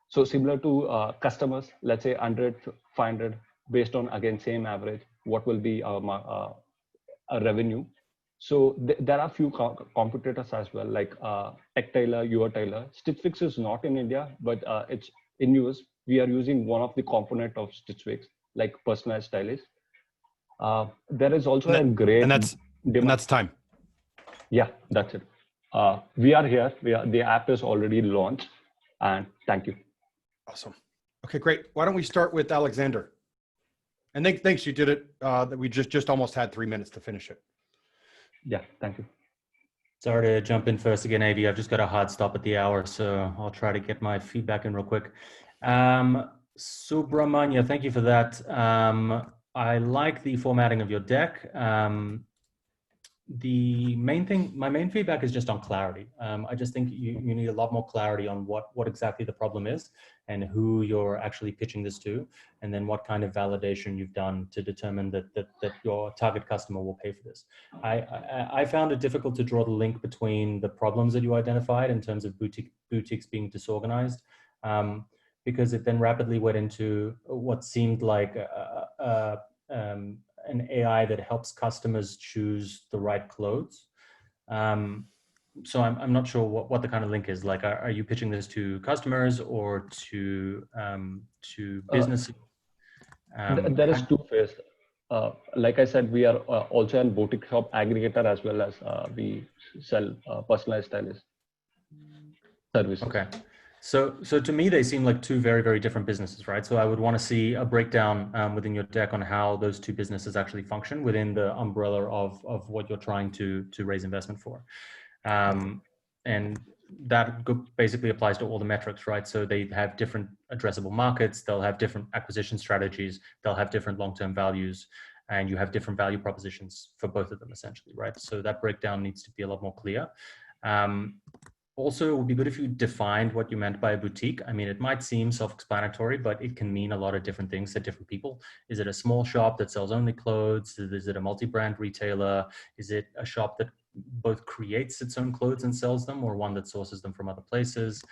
So similar to customers, let's say 100, 500, based on, again, same average, what will be a revenue. So there are few competitors as well, like Tech Tailor, Your Tailor. Stitch Fix is not in India, but it's in US. We are using one of the component of Stitch Fix, like personalized stylist. There is also a great and that's time. Yeah, that's it. We are here. The app is already launched, and thank you. Awesome. Okay, great. Why don't we start with Alexander? And thanks, you did it. That we just almost had 3 minutes to finish it. Yeah, thank you. Sorry to jump in first again, AV. I've just got a hard stop at the hour, so I'll try to get my feedback in real quick. Subramanya, thank you for that. I like the formatting of your deck. The main thing, my main feedback is just on clarity. I just think you need a lot more clarity on what exactly the problem is and who you're actually pitching this to, and then what kind of validation you've done to determine that your target customer will pay for this. I found it difficult to draw the link between the problems that you identified in terms of boutiques being disorganized, because it then rapidly went into what seemed like an AI that helps customers choose the right clothes. So I'm not sure what the kind of link is. Like, are you pitching this to customers or to businesses? There is two phases. Like I said, we are also a boutique shop aggregator, as well as we sell personalized stylist services. Okay. So to me, they seem like two very, very different businesses, right? So I would want to see a breakdown within your deck on how those two businesses actually function within the umbrella of what you're trying to raise investment for. And that basically applies to all the metrics, right? So they have different addressable markets, they'll have different acquisition strategies, they'll have different long-term values, and you have different value propositions for both of them, essentially, right? So that breakdown needs to be a lot more clear. Also, it would be good if you defined what you meant by a boutique. I mean, it might seem self-explanatory, but it can mean a lot of different things to different people. Is it a small shop that sells only clothes? Is it a multi-brand retailer? Is it a shop that both creates its own clothes and sells them, or one that sources them from other places?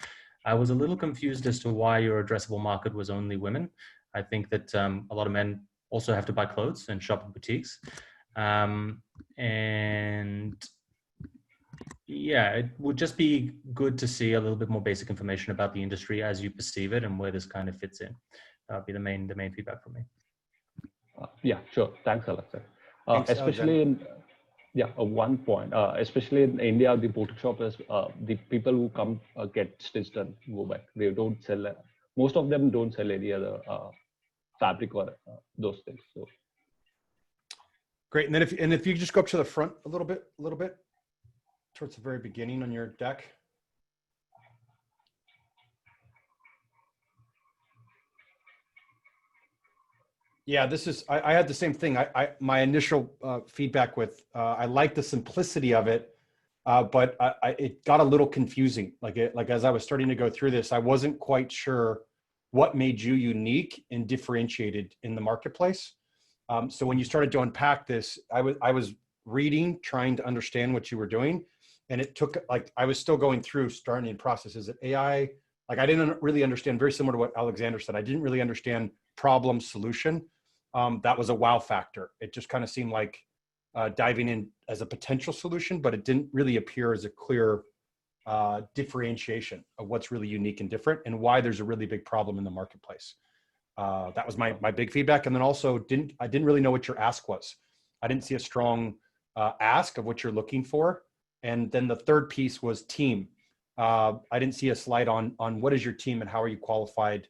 I was a little confused as to why your addressable market was only women. I think that a lot of men also have to buy clothes and shop in boutiques. And yeah, it would just be good to see a little bit more basic information about the industry as you perceive it and where this kind of fits in. That would be the main feedback for me. Yeah, sure. Thanks, Alexa. Thanks, Especially in one point, especially in India, the boutique shop is the people who come get stitched and go back. They don't sell. Most of them don't sell any other fabric or those things. So great. And then if you just go up to the front a little bit. Towards the very beginning on your deck. Yeah, this is, I had the same thing. My initial feedback with, I like the simplicity of it, but it got a little confusing. Like as I was starting to go through this, I wasn't quite sure what made you unique and differentiated in the marketplace. So when you started to unpack this, I was reading, trying to understand what you were doing. And it took, like, I was still going through starting processes at AI. Like, I didn't really understand, very similar to what Alexander said. I didn't really understand problem solution. That was a wow factor. It just kind of seemed like diving in as a potential solution, but it didn't really appear as a clear differentiation of what's really unique and different and why there's a really big problem in the marketplace. That was my big feedback. And then also I didn't really know what your ask was. I didn't see a strong ask of what you're looking for. And then the third piece was team. I didn't see a slide on what is your team and how are you qualified?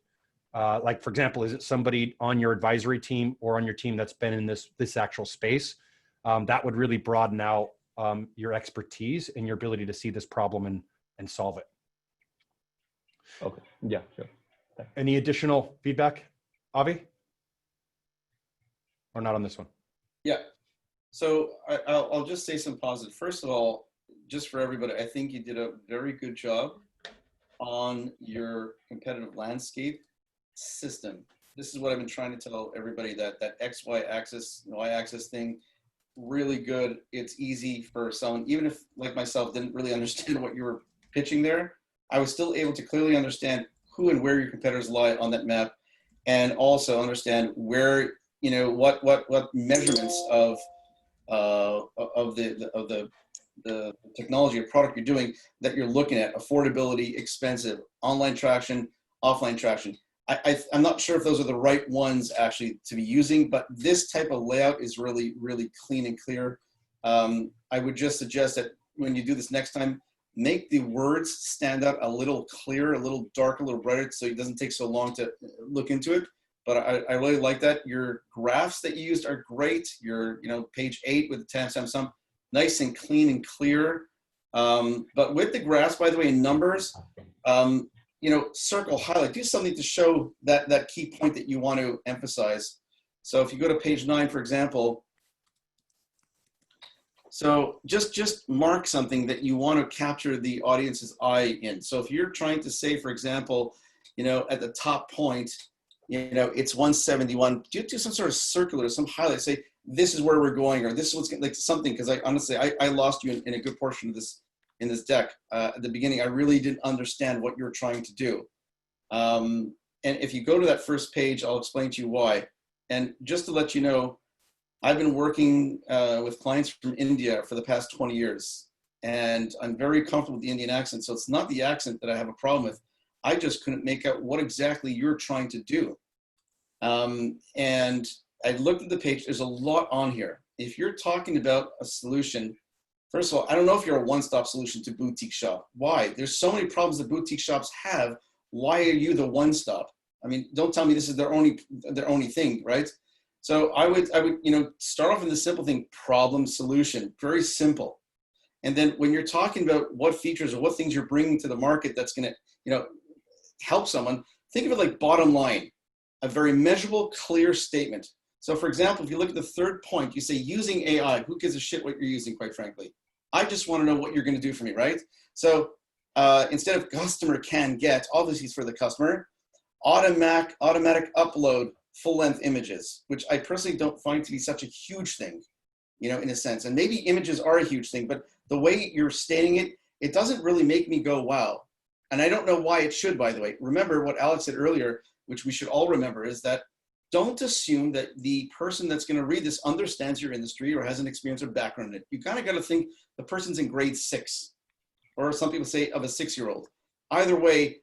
Like, for example, is it somebody on your advisory team or on your team that's been in this actual space? That would really broaden out your expertise and your ability to see this problem and solve it. Okay, yeah, sure. Thanks. Any additional feedback, Avi? Or not on this one? Yeah. So I'll just say some positive. First of all, just for everybody, I think you did a very good job on your competitive landscape system. This is what I've been trying to tell everybody, that X, Y axis, Y axis thing, really good. It's easy for someone, even if like myself didn't really understand what you were pitching there, I was still able to clearly understand who and where your competitors lie on that map, and also understand where, you know, what measurements of the technology or product you're doing that you're looking at: affordability, expensive, online traction, offline traction. I'm not sure if those are the right ones actually to be using, but this type of layout is really, really clean and clear. I would just suggest that when you do this next time, make the words stand out a little clearer, a little darker, a little brighter, so it doesn't take so long to look into it. But I really like that. Your graphs that you used are great. Your, you know, page 8 with the timestamp, nice and clean and clear. But with the graphs, by the way, in numbers, you know, circle, highlight, do something to show that key point that you want to emphasize. So if you go to page 9, for example, so just mark something that you want to capture the audience's eye in. So if you're trying to say, for example, you know, at the top point, you know, it's 171, do some sort of circular, some highlight, say, this is where we're going, or this is what's like something, because I honestly, I lost you in a good portion of this, in this deck. At the beginning, I really didn't understand what you're trying to do. And if you go to that first page, I'll explain to you why. And just to let you know, I've been working with clients from India for the past 20 years, and I'm very comfortable with the Indian accent. So it's not the accent that I have a problem with. I just couldn't make out what exactly you're trying to do. And I looked at the page, there's a lot on here. If you're talking about a solution, first of all, I don't know if you're a one-stop solution to boutique shop. Why? There's so many problems that boutique shops have. Why are you the one-stop? I mean, don't tell me this is their only thing, right? So I would, you know, start off with the simple thing: problem, solution, very simple. And then when you're talking about what features or what things you're bringing to the market that's going to, you know, help someone, think of it like bottom line, a very measurable, clear statement. So for example, if you look at the third point, you say using AI. Who gives a shit what you're using, quite frankly? I just want to know what you're going to do for me, right? So instead of customer can get, obviously it's for the customer, automatic upload full-length images, which I personally don't find to be such a huge thing, you know, in a sense. And maybe images are a huge thing, but the way you're stating it, it doesn't really make me go, wow. And I don't know why it should, by the way. Remember what Alex said earlier, which we should all remember, is that don't assume that the person that's going to read this understands your industry or has an experience or background in it. You kind of got to think the person's in grade 6, or some people say of a 6-year-old. Either way,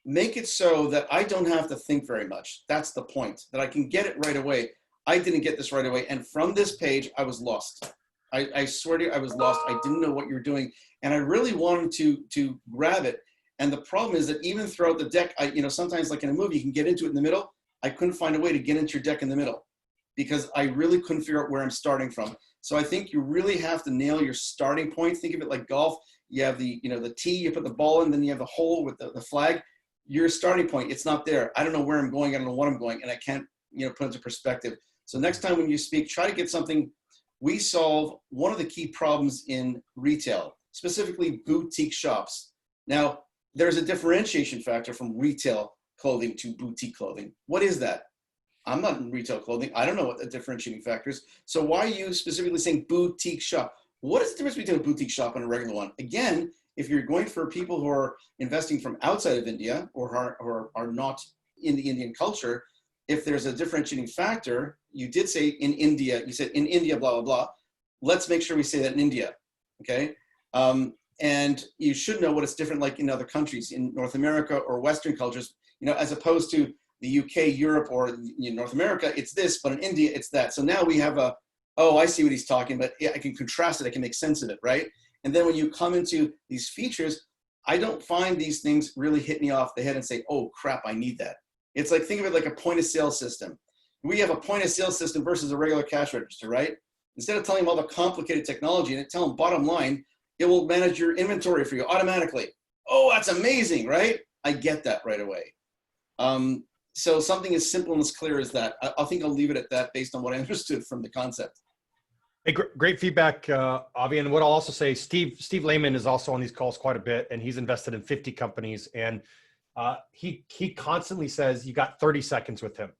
make it so that I don't have to think very much. That's the point, that I can get it right away. I didn't get this right away. And from this page, I was lost. I swear to you, I was lost. I didn't know what you're doing. And I really wanted to grab it. And the problem is that even throughout the deck, you know, sometimes like in a movie, you can get into it in the middle. I couldn't find a way to get into your deck in the middle because I really couldn't figure out where I'm starting from. So I think you really have to nail your starting point. Think of it like golf. You have the, you know, the tee, you put the ball in, then you have the hole with the flag. Your starting point, it's not there. I don't know where I'm going. I don't know what I'm going, and I can't, you know, put into perspective. So next time when you speak, try to get something. We solve one of the key problems in retail, specifically boutique shops. Now, there's a differentiation factor from retail clothing to boutique clothing. What is that? I'm not in retail clothing. I don't know what the differentiating factor is. So why are you specifically saying boutique shop? What is the difference between a boutique shop and a regular one? Again, if you're going for people who are investing from outside of India or are not in the Indian culture, if there's a differentiating factor, you did say in India, you said in India, blah, blah, blah. Let's make sure we say that in India, okay? And you should know what it's different like in other countries, in North America or Western cultures, you know, as opposed to the UK, Europe, or North America, it's this, but in India, it's that. So now we have oh, I see what he's talking about. Yeah, I can contrast it, I can make sense of it, right? And then when you come into these features, I don't find these things really hit me off the head and say, oh crap, I need that. It's like, think of it like a point of sale system. We have a point of sale system versus a regular cash register, right? Instead of telling them all the complicated technology and tell them bottom line, it will manage your inventory for you automatically. Oh, that's amazing, right? I get that right away. So something as simple and as clear as that. I think I'll leave it at that based on what I understood from the concept. Hey, great feedback, Avi. And what I'll also say, Steve Lehman is also on these calls quite a bit, and he's invested in 50 companies. And he constantly says you got 30 seconds with him.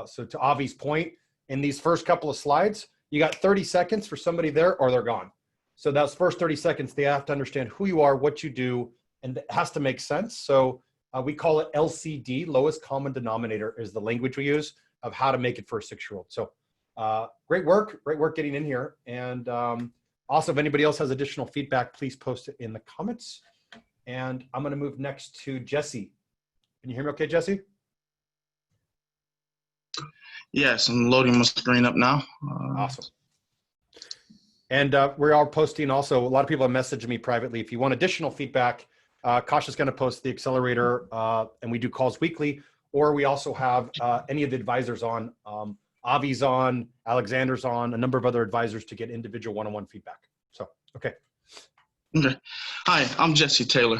So to Avi's point, in these first couple of slides, you got 30 seconds for somebody there or they're gone. So those first 30 seconds, they have to understand who you are, what you do, and it has to make sense. So we call it LCD, lowest common denominator is the language we use of how to make it for a 6-year-old. So great work getting in here. And also, if anybody else has additional feedback, please post it in the comments. And I'm going to move next to Jesse. Can you hear me okay, Jesse? Yes, I'm loading my screen up now. Awesome. And we are posting also, a lot of people have messaged me privately. If you want additional feedback, Kasha's going to post the Accelerator, and we do calls weekly, or we also have any of the advisors on. Avi's on, Alexander's on, a number of other advisors to get individual one-on-one feedback. So, okay. Okay. Hi, I'm Jesse Taylor,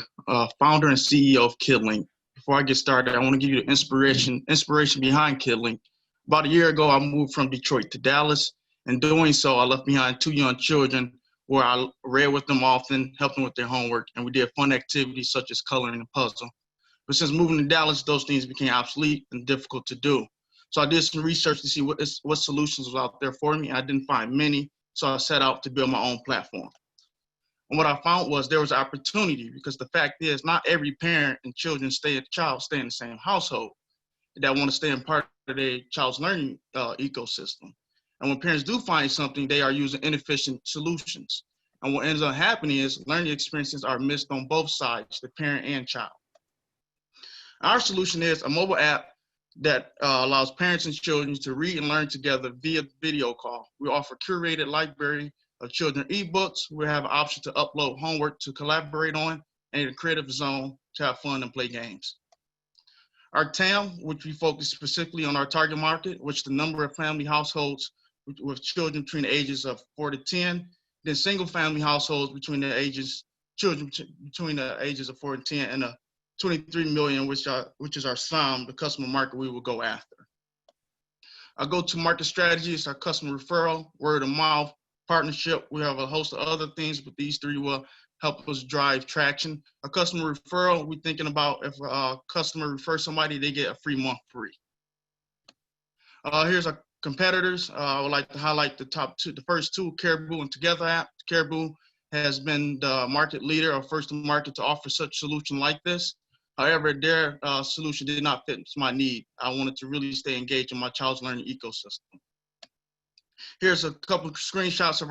founder and CEO of KidLink. Before I get started, I want to give you the inspiration behind KidLink. About a year ago, I moved from Detroit to Dallas. In doing so, I left behind 2 young children where I read with them often, helped them with their homework, and we did fun activities such as coloring a puzzle. But since moving to Dallas, those things became obsolete and difficult to do. So I did some research to see what solutions was out there for me. I didn't find many, so I set out to build my own platform. And what I found was there was opportunity, because the fact is not every parent and child stay in the same household that want to stay in part of their child's learning ecosystem. And when parents do find something, they are using inefficient solutions. And what ends up happening is learning experiences are missed on both sides, the parent and child. Our solution is a mobile app that allows parents and children to read and learn together via video call. We offer curated library of children ebooks. We have an option to upload homework to collaborate on, and a creative zone to have fun and play games. Our TAM, which we focus specifically on our target market, which the number of family households with children between the ages of 4 to 10, then single family households between the ages of 4 and 10, and 23 million, which is our sum, the customer market we will go after. Our go-to-market strategy is our customer referral, word of mouth, partnership. We have a host of other things, but these 3 will help us drive traction. Our customer referral, we're thinking about if a customer refers somebody, they get a free month free. Here's our competitors. I would like to highlight the first 2, Caribou and Together app. Caribou has been the market leader or first to market to offer such solution like this. However, their solution did not fit my need. I wanted to really stay engaged in my child's learning ecosystem. Here's a couple of screenshots of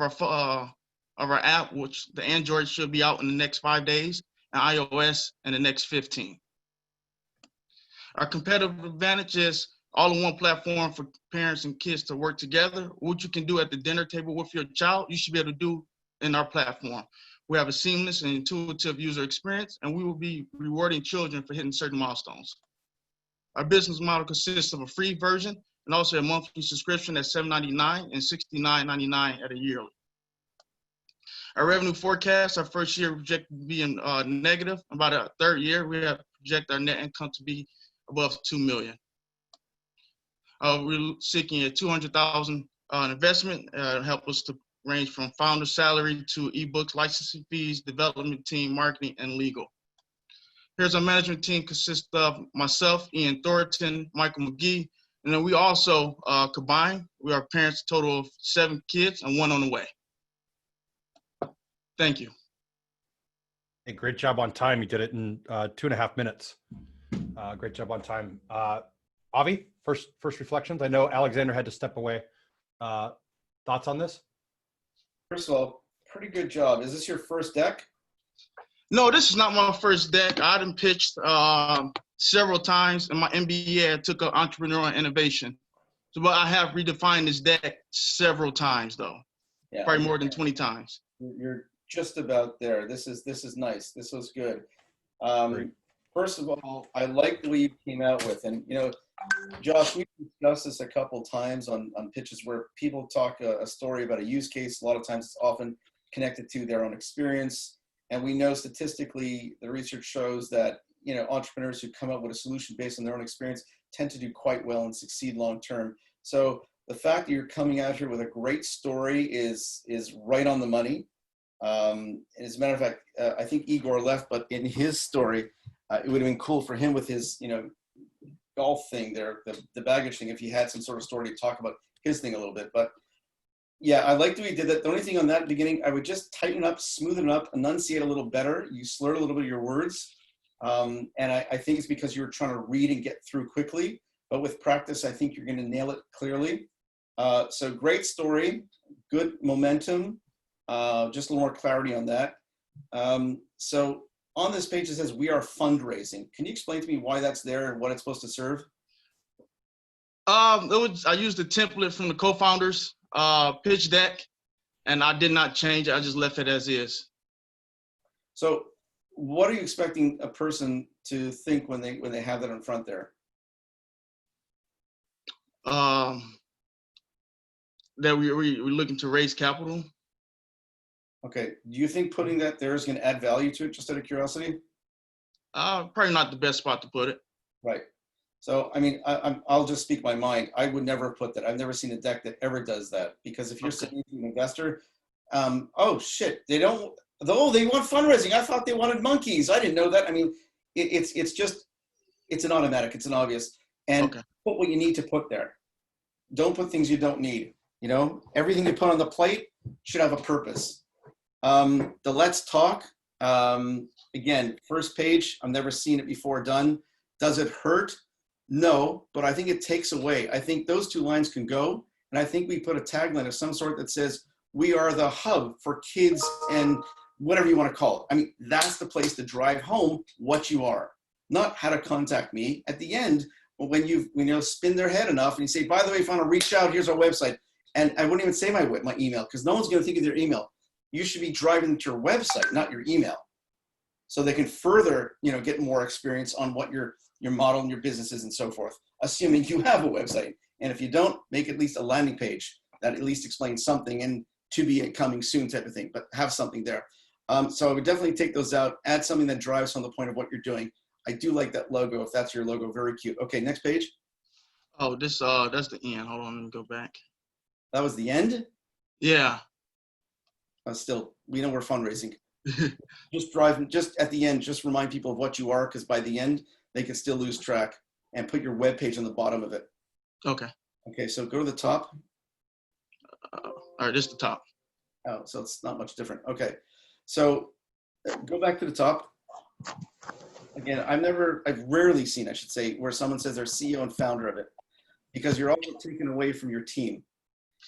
our app, which the Android should be out in the next 5 days, and iOS in the next 15. Our competitive advantage is all-in-one platform for parents and kids to work together. What you can do at the dinner table with your child, you should be able to do in our platform. We have a seamless and intuitive user experience, and we will be rewarding children for hitting certain milestones. Our business model consists of a free version and also a monthly subscription at $7.99 and $69.99 at a yearly. Our revenue forecast, our first year projected to be in negative. About our 3rd year, we have project our net income to be above $2 million. We're seeking a $200,000 investment to help us to range from founder salary to ebooks, licensing fees, development team, marketing, and legal. Here's our management team, consists of myself, Ian Thornton, Michael McGee, and then we also combined, we are parents, a total of 7 kids and 1 on the way. Thank you. Hey, great job on time. You did it in 2.5 minutes. Great job on time. Avi, first reflections. I know Alexander had to step away. Thoughts on this? First of all, pretty good job. Is this your first deck? No, this is not my first deck. I done pitched several times in my MBA. I took up entrepreneurial innovation. So, but I have redefined this deck several times though. Yeah, probably more than 20 times. You're just about there. This is nice. This was good. First of all, I like the way you came out with, and you know, Josh, we've discussed this a couple times on pitches where people talk a story about a use case. A lot of times it's often connected to their own experience. And we know statistically, the research shows that, you know, entrepreneurs who come up with a solution based on their own experience tend to do quite well and succeed long-term. So the fact that you're coming out here with a great story is right on the money. As a matter of fact, I think Igor left, but in his story, it would have been cool for him with his, golf thing there, the baggage thing, if he had some sort of story to talk about his thing a little bit. But yeah, I liked the way he did that. The only thing on that beginning, I would just tighten it up, smoothen it up, enunciate a little better. You slurred a little bit of your words. And I think it's because you were trying to read and get through quickly. But with practice, I think you're going to nail it clearly. So great story, good momentum, just a little more clarity on that. So on this page, it says, we are fundraising. Can you explain to me why that's there and what it's supposed to serve? I used the template from the co-founders pitch deck, and I did not change it. I just left it as is. So what are you expecting a person to think when they have that in front there? That we're looking to raise capital. Okay. Do you think putting that there is going to add value to it, just out of curiosity? Probably not the best spot to put it. Right. So, I mean, I'll just speak my mind. I would never put that. I've never seen a deck that ever does that, because if you're saying to an investor, oh shit, they want fundraising. I thought they wanted monkeys. I didn't know that. I mean, it's an automatic. It's an obvious. And put what you need to put there. Don't put things you don't need. Everything you put on the plate should have a purpose. The let's talk. Again, first page, I've never seen it before done. Does it hurt? No, but I think it takes away. I think those two lines can go. And I think we put a tagline of some sort that says, we are the hub for kids and whatever you want to call it. I mean, that's the place to drive home what you are, not how to contact me. At the end, when you spin their head enough and you say, by the way, if you want to reach out, here's our website. And I wouldn't even say my email, because no one's going to think of their email. You should be driving to your website, not your email. So they can further, get more experience on what your model and your business is and so forth, assuming you have a website. And if you don't, make at least a landing page that at least explains something and to be coming soon type of thing, but have something there. So I would definitely take those out, add something that drives from the point of what you're doing. I do like that logo. If that's your logo, very cute. Okay, next page. Oh, that's the end. Hold on, let me go back. That was the end? Yeah. Still, we know we're fundraising. Just at the end, just remind people of what you are, because by the end, they can still lose track, and put your web page on the bottom of it. Okay. Okay, so go to the top. All right, just the top. Oh, so it's not much different. Okay, so go back to the top. Again, I've rarely seen, I should say, where someone says they're CEO and founder of it, because you're also taken away from your team.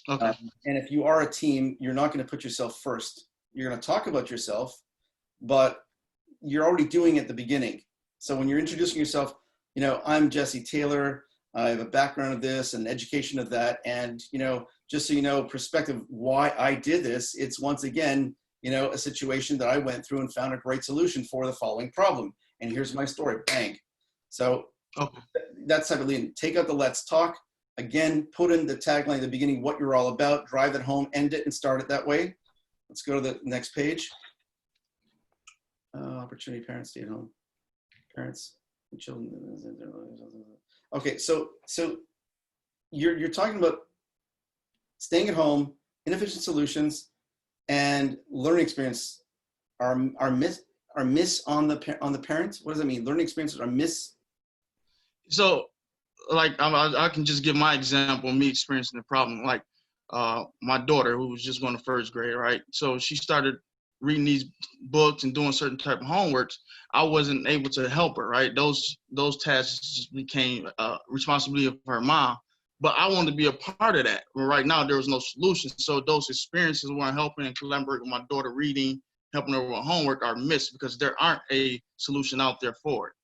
Okay. And if you are a team, you're not going to put yourself first. You're going to talk about yourself, but you're already doing it at the beginning. So when you're introducing yourself, I'm Jesse Taylor. I have a background of this and education of that. And, just so you know, perspective, why I did this, it's once again, a situation that I went through and found a great solution for the following problem. And here's my story, bang. So that's type of lead. Take out the let's talk. Again, put in the tagline at the beginning, what you're all about, drive it home, end it, and start it that way. Let's go to the next page. Opportunity parents stay at home. Parents and children. Okay, so you're talking about staying at home, inefficient solutions, and learning experience are miss on the parents. What does that mean? Learning experiences are miss. So, like I can just give my example of me experiencing the problem. Like my daughter, who was just going to first grade, right? So she started reading these books and doing certain type of homeworks. I wasn't able to help her, right? Those tasks just became responsibility of her mom. But I wanted to be a part of that. But right now, there was no solution. So those experiences where I'm helping and collaborating with my daughter reading, helping her with homework are missed because there aren't a solution out there for it.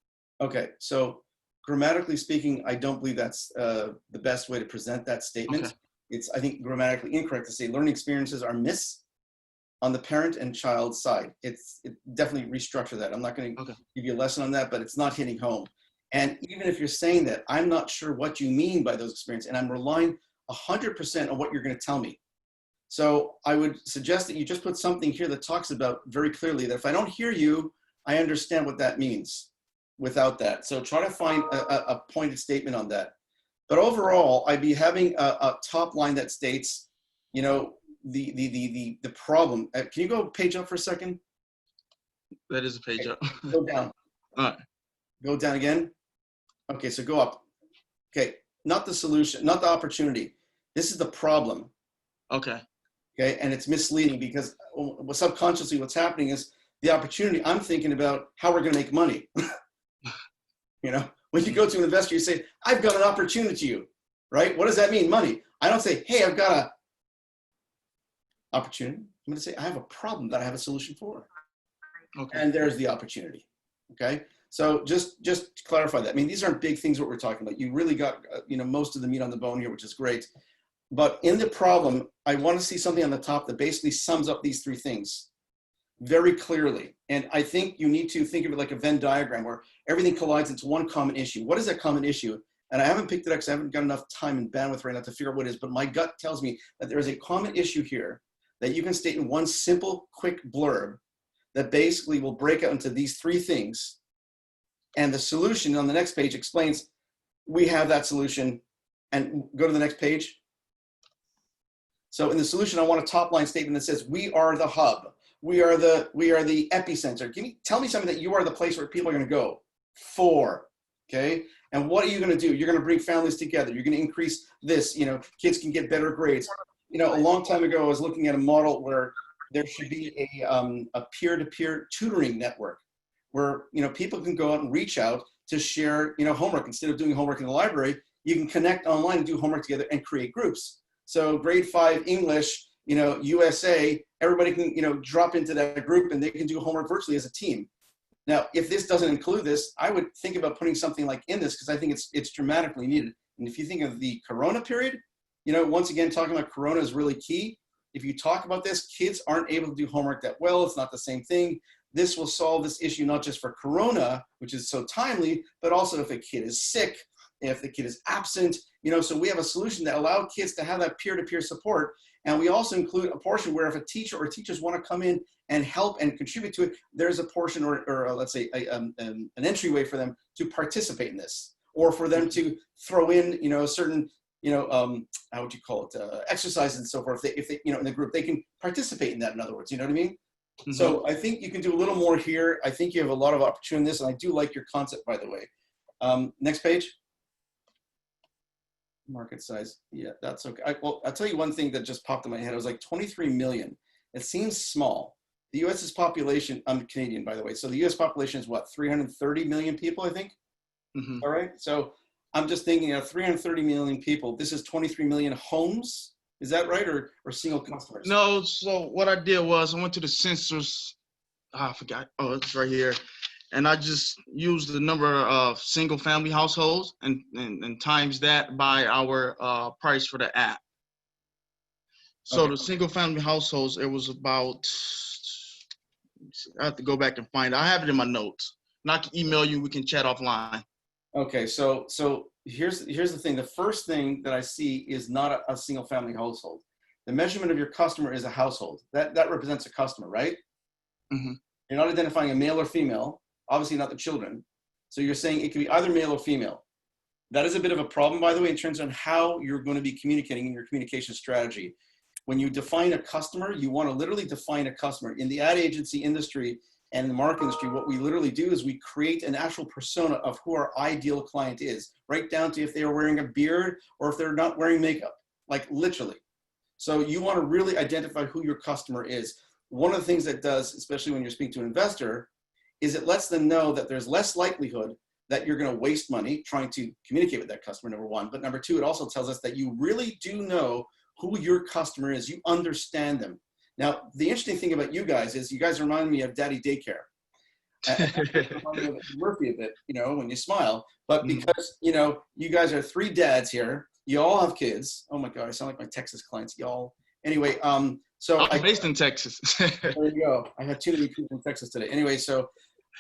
Okay, so grammatically speaking, I don't believe that's the best way to present that statement. Okay. It's, I think, grammatically incorrect to say learning experiences are miss on the parent and child side. It definitely restructure that. I'm not going to give you a lesson on that, but it's not hitting home. And even if you're saying that, I'm not sure what you mean by those experiences, and I'm relying 100% on what you're going to tell me. So I would suggest that you just put something here that talks about very clearly that if I don't hear you, I understand what that means without that. So try to find a pointed statement on that. But overall, I'd be having a top line that states, you know, the problem. Can you go page up for a second? That is a page up. Go down. All right. Go down again. Okay, so go up. Okay, not the solution, not the opportunity. This is the problem. Okay. Okay, and it's misleading because subconsciously what's happening is the opportunity. I'm thinking about how we're going to make money. You know, when you go to an investor, you say, I've got an opportunity to you, right? What does that mean? Money. I don't say, hey, I've got a opportunity. I'm going to say, I have a problem that I have a solution for. Okay. And there's the opportunity. Okay. So just to clarify that. I mean, these aren't big things what we're talking about. You really got, you know, most of the meat on the bone here, which is great. But in the problem, I want to see something on the top that basically sums up these three things very clearly. And I think you need to think of it like a Venn diagram where everything collides into one common issue. What is that common issue? And I haven't picked it up because I haven't got enough time and bandwidth right now to figure out what it is, but my gut tells me that there is a common issue here that you can state in one simple, quick blurb that basically will break out into these three things. And the solution on the next page explains, we have that solution, and go to the next page. So in the solution, I want a top line statement that says, we are the hub. We are the epicenter. Tell me something that you are the place where people are going to go for, okay? And what are you going to do? You're going to bring families together. You're going to increase this, you know, kids can get better grades. You know, a long time ago, I was looking at a model where there should be a peer-to-peer tutoring network where, you know, people can go out and reach out to share, you know, homework. Instead of doing homework in the library, you can connect online and do homework together and create groups. So grade 5 English, you know, USA, everybody can, you know, drop into that group and they can do homework virtually as a team. Now, if this doesn't include this, I would think about putting something like in this because I think it's dramatically needed. And if you think of the Corona period, you know, once again, talking about Corona is really key. If you talk about this, kids aren't able to do homework that well. It's not the same thing. This will solve this issue, not just for Corona, which is so timely, but also if a kid is sick, if the kid is absent, you know, so we have a solution that allows kids to have that peer-to-peer support. And we also include a portion where if a teacher or teachers want to come in and help and contribute to it, there's a portion or let's say an entryway for them to participate in this, or for them to throw in, you know, certain, you know, how would you call it, exercises and so forth. If they, you know, in the group, they can participate in that, in other words, you know what I mean? Mm-hmm. So I think you can do a little more here. I think you have a lot of opportunity in this, and I do like your concept, by the way. Next page. Market size. Yeah, that's okay. Well, I'll tell you one thing that just popped in my head. It was like 23 million. It seems small. The US's population, I'm Canadian, by the way. So the US population is what, 330 million people, I think? Mm-hmm. All right. So I'm just thinking of 330 million people. This is 23 million homes. Is that right? Or single customers? No. So what I did was I went to the census. I forgot. Oh, it's right here. And I just used the number of single family households and times that by our price for the app. So okay. The single family households, it was about, I have to go back and find it. I have it in my notes. And I can email you, we can chat offline. Okay, so here's the thing. The first thing that I see is not a single family household. The measurement of your customer is a household. That represents a customer, right? Mm-hmm. You're not identifying a male or female. Obviously not the children. So you're saying it can be either male or female. That is a bit of a problem, by the way, in terms of how you're going to be communicating in your communication strategy. When you define a customer, you want to literally define a customer. In the ad agency industry and in the market industry, what we literally do is we create an actual persona of who our ideal client is, right down to if they are wearing a beard or if they're not wearing makeup, like literally. So you want to really identify who your customer is. One of the things that does, especially when you're speaking to an investor, is it lets them know that there's less likelihood that you're going to waste money trying to communicate with that customer, number one. But number two, it also tells us that you really do know who your customer is. You understand them. Now, the interesting thing about you guys is you guys remind me of Daddy Daycare. Murphy a bit, you know, when you smile. But because, you know, you guys are 3 dads here. You all have kids. Oh my God, I sound like my Texas clients, y'all. Anyway, so I'm based in Texas. There you go. I had too many people in Texas today. Anyway, so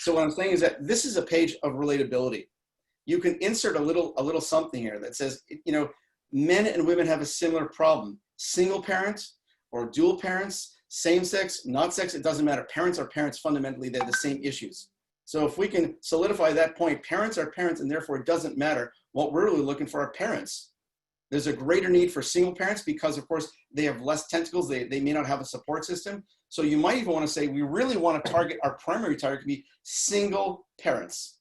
what I'm saying is that this is a page of relatability. You can insert a little something here that says, you know, men and women have a similar problem. Single parents or dual parents, same sex, not sex, it doesn't matter. Parents are parents fundamentally, they're the same issues. So if we can solidify that point, parents are parents, and therefore it doesn't matter. What we're really looking for are parents. There's a greater need for single parents because, of course, they have less tentacles. They may not have a support system. So you might even want to say, we really want to target, our primary target to be single parents,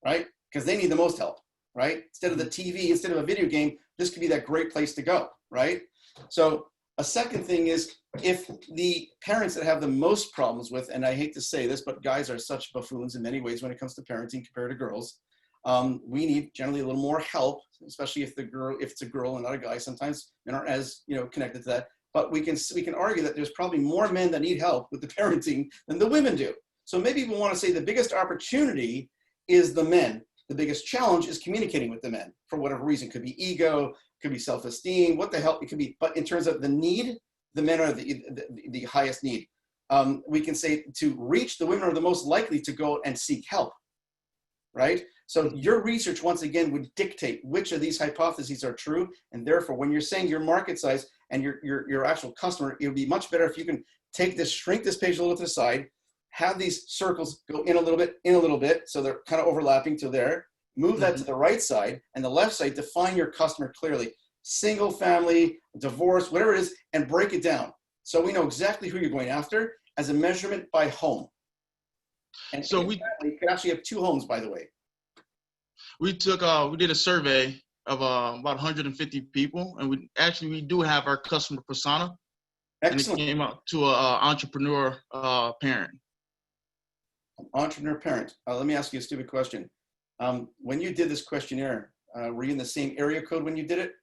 right? Because they need the most help, right? Instead of the TV, instead of a video game, this could be that great place to go, right? So a second thing is, if the parents that have the most problems with, and I hate to say this, but guys are such buffoons in many ways when it comes to parenting compared to girls, we need generally a little more help, especially if it's a girl and not a guy. Sometimes men aren't as connected to that. But we can argue that there's probably more men that need help with the parenting than the women do. So maybe we want to say the biggest opportunity is the men. The biggest challenge is communicating with the men for whatever reason. Could be ego, could be self-esteem, what the hell it could be. But in terms of the need, the men are the highest need. We can say to reach, the women are the most likely to go and seek help, right? So your research, once again, would dictate which of these hypotheses are true. And therefore, when you're saying your market size and your actual customer, it would be much better if you can take this, shrink this page a little to the side, have these circles go in a little bit, so they're kind of overlapping to there, move that to the right side, and the left side, define your customer clearly. Single family, divorce, whatever it is, and break it down. So we know exactly who you're going after as a measurement by home. And so we could actually have 2 homes, by the way. We did a survey of about 150 people, and we do have our customer persona. Excellent. And it came out to an entrepreneur parent. Entrepreneur parent. Let me ask you a stupid question. When you did this questionnaire, were you in the same area code when you did it?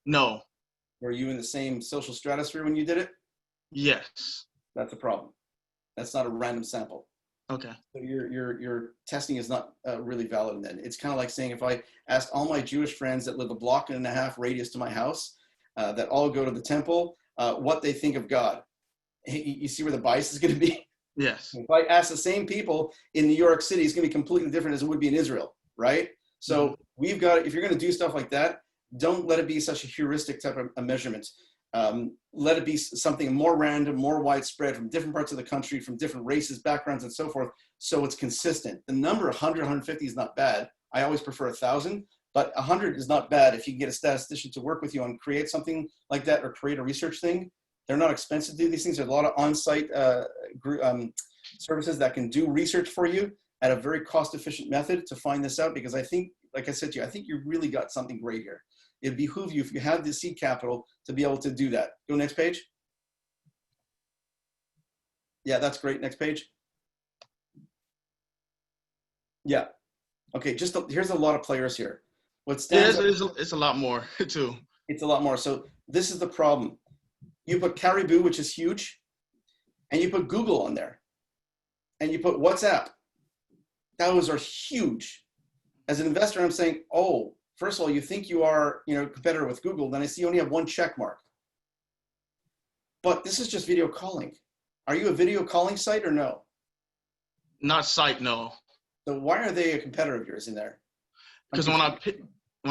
No. Were you in the same social stratosphere when you did it? Yes. That's a problem. That's not a random sample. Okay. So your testing is not really valid then. It's kind of like saying if I asked all my Jewish friends that live a block and a half radius to my house, that all go to the temple, what they think of God. You see where the bias is going to be? Yes. If I ask the same people in New York City, it's going to be completely different as it would be in Israel, right? So we've got, if you're going to do stuff like that, don't let it be such a heuristic type of a measurement. Let it be something more random, more widespread from different parts of the country, from different races, backgrounds, and so forth, so it's consistent. The number 100, 150 is not bad. I always prefer 1,000, but 100 is not bad if you can get a statistician to work with you and create something like that or create a research thing. They're not expensive to do these things. There's a lot of on-site services that can do research for you at a very cost-efficient method to find this out, because I think, like I said to you, I think you really got something great here. It'd behoove you, if you have the seed capital, to be able to do that. Go next page. Yeah, that's great. Next page. Yeah. Okay, here's a lot of players here. What stands out, it's a lot more too. It's a lot more. So this is the problem. You put Caribou, which is huge, and you put Google on there, and you put WhatsApp. Those are huge. As an investor, I'm saying, oh, first of all, you think you are, competitor with Google, then I see you only have 1 check mark. But this is just video calling. Are you a video calling site or no? Not site, no. So why are they a competitor of yours in there? Because when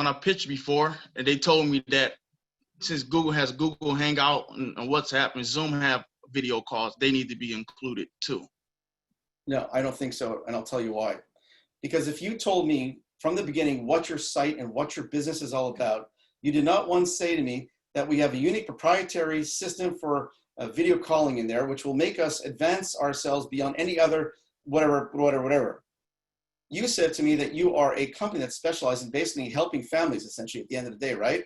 I pitched before, and they told me that since Google has Google Hangout and WhatsApp and Zoom have video calls, they need to be included too. No, I don't think so, and I'll tell you why. Because if you told me from the beginning what your site and what your business is all about, you did not once say to me that we have a unique proprietary system for video calling in there, which will make us advance ourselves beyond any other whatever. You said to me that you are a company that specializes in basically helping families, essentially, at the end of the day, right?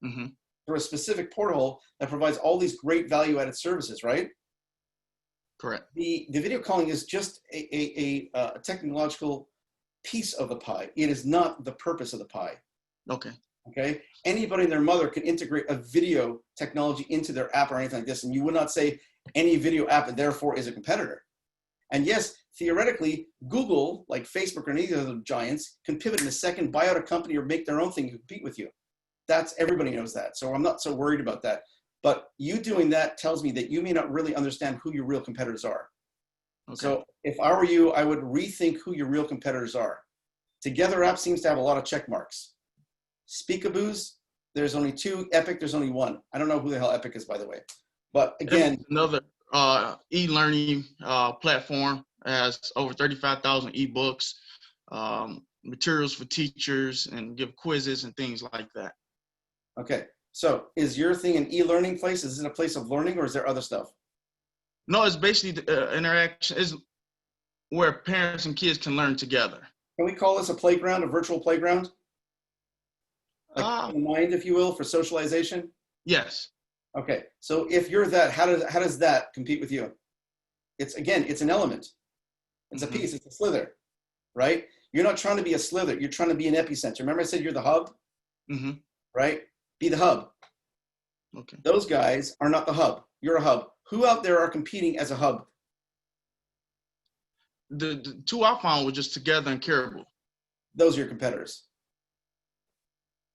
Mm-hmm. Through a specific portal that provides all these great value-added services, right? Correct. The video calling is just a technological piece of the pie. It is not the purpose of the pie. Okay. Okay. Anybody and their mother can integrate a video technology into their app or anything like this, and you would not say any video app and therefore is a competitor. And yes, theoretically, Google, like Facebook or any of the other giants, can pivot in a second, buy out a company, or make their own thing to compete with you. Everybody knows that. So I'm not so worried about that. But you doing that tells me that you may not really understand who your real competitors are. Okay. So if I were you, I would rethink who your real competitors are. Together App seems to have a lot of check marks. Speakaboos, there's only 2. Epic, there's only 1. I don't know who the hell Epic is, by the way. But again, another e-learning platform. It has over 35,000 ebooks, materials for teachers, and give quizzes and things like that. Okay. So is your thing an e-learning place? Is it a place of learning, or is there other stuff? No, it's basically the interaction is where parents and kids can learn together. Can we call this a playground, a virtual playground? Like in mind, if you will, for socialization? Yes. Okay. So if you're that, how does that compete with you? It's an element. It's a piece, it's a slither, right? You're not trying to be a slither. You're trying to be an epicenter. Remember I said you're the hub, right? Be the hub. Okay. Those guys are not the hub. You're a hub. Who out there are competing as a hub? The two I found were just Together and Caribou. Those are your competitors.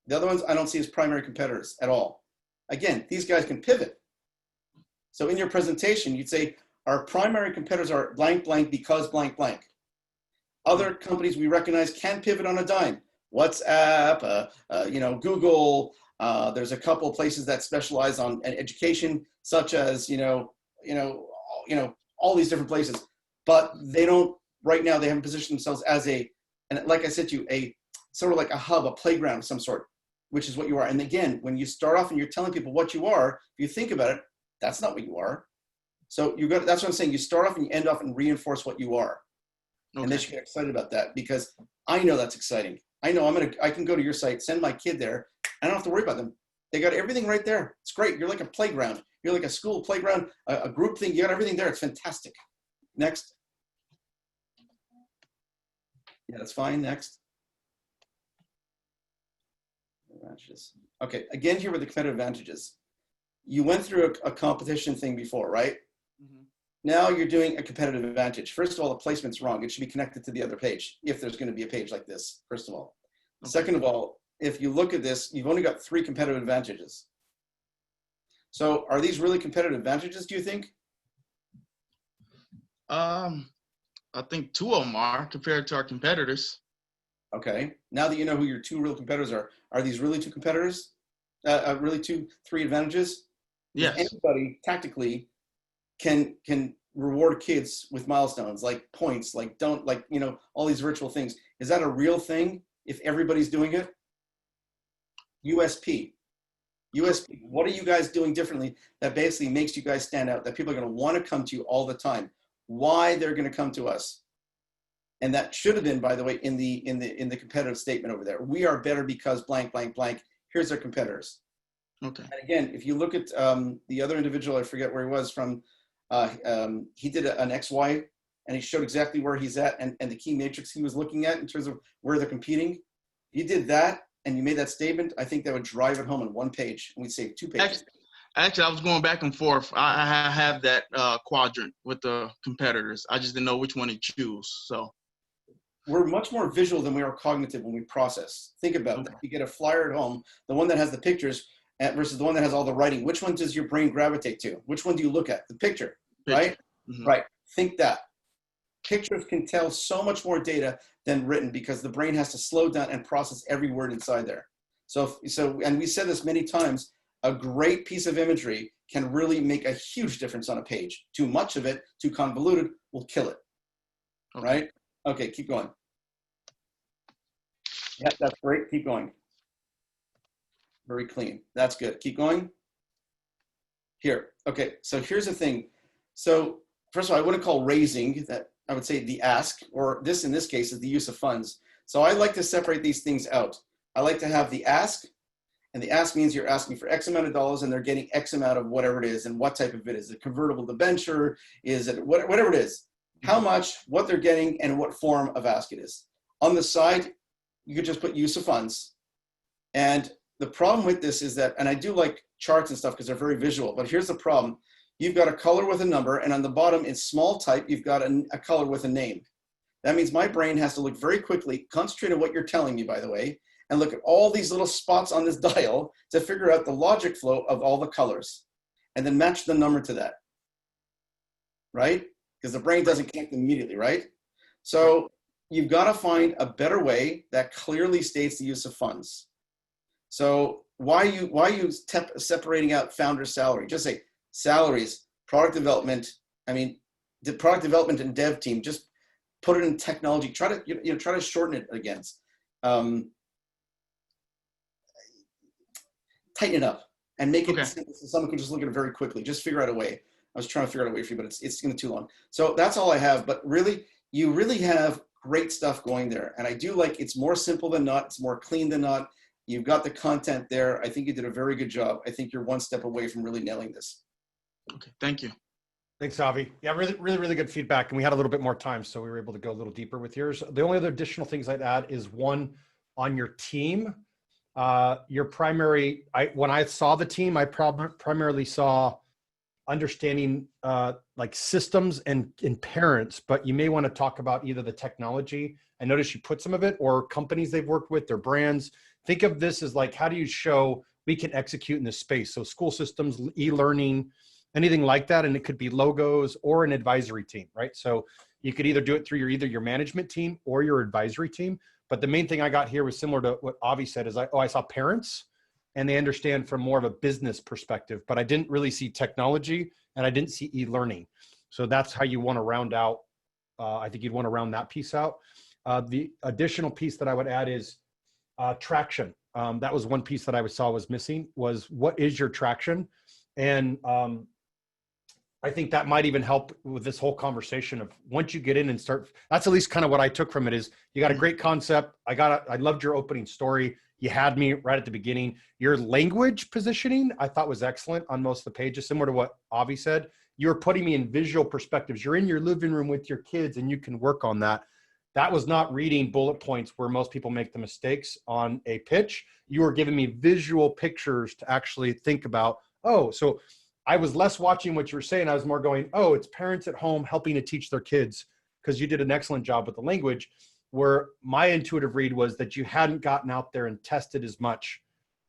The other ones I don't see as primary competitors at all. Again, these guys can pivot. So in your presentation, you'd say, our primary competitors are blank, blank, because blank, blank. Other companies we recognize can pivot on a dime. WhatsApp, Google. There's a couple of places that specialize on education, such as all these different places. But they don't right now. They haven't positioned themselves as and like I said to you, a sort of like a hub, a playground of some sort, which is what you are. And again, when you start off and you're telling people what you are, if you think about it, that's not what you are. So that's what I'm saying. You start off and you end off and reinforce what you are. Okay. And they should get excited about that, because I know that's exciting. I know I can go to your site, send my kid there. I don't have to worry about them. They got everything right there. It's great. You're like a playground. You're like a school playground, a group thing. You got everything there. It's fantastic. Next. Yeah, that's fine. Next. Advantages. Okay, again, here were the competitive advantages. You went through a competition thing before, right? Now you're doing a competitive advantage. First of all, the placement's wrong. It should be connected to the other page, if there's going to be a page like this, first of all. Okay. Second of all, if you look at this, you've only got 3 competitive advantages. So are these really competitive advantages, do you think? I think 2 of them are compared to our competitors. Okay. Now that you know who your 2 real competitors are these really 2 competitors? Really 3 advantages? Yes. Anybody tactically can reward kids with milestones, like points, like all these virtual things. Is that a real thing if everybody's doing it? USP. What are you guys doing differently that basically makes you guys stand out, that people are going to want to come to you all the time? Why they're going to come to us? And that should have been, by the way, in the competitive statement over there. We are better because blank, blank, blank. Here's our competitors. Okay. And again, if you look at the other individual, I forget where he was from, he did an XY, and he showed exactly where he's at and the key matrix he was looking at in terms of where they're competing. If you did that and you made that statement, I think that would drive it home on 1 page, and we'd save 2 pages. Actually, I was going back and forth. I have that quadrant with the competitors. I just didn't know which one to choose. So we're much more visual than we are cognitive when we process. Think about that. You get a flyer at home, the one that has the pictures versus the one that has all the writing. Which one does your brain gravitate to? Which one do you look at? The picture. Right? Right. Think that. Pictures can tell so much more data than written, because the brain has to slow down and process every word inside there. So, and we said this many times, a great piece of imagery can really make a huge difference on a page. Too much of it, too convoluted, will kill it. Okay. Right? Okay, keep going. Yeah, that's great. Keep going. Very clean. That's good. Keep going. Here. Okay, so here's the thing. So first of all, I wouldn't call raising that. I would say the ask, or this in this case is the use of funds. So I like to separate these things out. I like to have the ask, and the ask means you're asking for X amount of dollars and they're getting X amount of whatever it is, and what type of it is. Is it convertible debenture? Is it whatever it is? How much, what they're getting, and what form of ask it is. On the side, you could just put use of funds. And the problem with this is that, and I do like charts and stuff because they're very visual, but here's the problem. You've got a color with a number, and on the bottom in small type, you've got a color with a name. That means my brain has to look very quickly, concentrate on what you're telling me, by the way, and look at all these little spots on this dial to figure out the logic flow of all the colors, and then match the number to that, right? Because the brain doesn't connect immediately, right? So you've got to find a better way that clearly states the use of funds. So why are you separating out founder salary? Just say salaries, product development. I mean, the product development and dev team, just put it in technology. Try to try to shorten it against. Tighten it up and make it simple so someone can just look at it very quickly. Just figure out a way. I was trying to figure out a way for you, but it's going to be too long. So that's all I have. But really, you really have great stuff going there. And I do like, it's more simple than not. It's more clean than not. You've got the content there. I think you did a very good job. I think you're one step away from really nailing this. Okay, thank you. Thanks, Avi. Yeah, really good feedback. And we had a little bit more time, so we were able to go a little deeper with yours. The only other additional things I'd add is one on your team. Your primary, when I saw the team, I primarily saw understanding like systems and parents, but you may want to talk about either the technology. I noticed you put some of it, or companies they've worked with, their brands. Think of this as like, how do you show we can execute in this space? So school systems, e-learning, anything like that. And it could be logos or an advisory team, right? So you could either do it through either your management team or your advisory team. But the main thing I got here was similar to what Avi said, is I saw parents and they understand from more of a business perspective, but I didn't really see technology and I didn't see e-learning. So that's how you want to round out. I think you'd want to round that piece out. The additional piece that I would add is traction. That was one piece that I saw was missing, was what is your traction? And I think that might even help with this whole conversation of once you get in and start, that's at least kind of what I took from it is you got a great concept. I loved your opening story. You had me right at the beginning. Your language positioning, I thought was excellent on most of the pages, similar to what Avi said. You're putting me in visual perspectives. You're in your living room with your kids and you can work on that. That was not reading bullet points where most people make the mistakes on a pitch. You were giving me visual pictures to actually think about, oh, so I was less watching what you were saying. I was more going, oh, it's parents at home helping to teach their kids, because you did an excellent job with the language, where my intuitive read was that you hadn't gotten out there and tested as much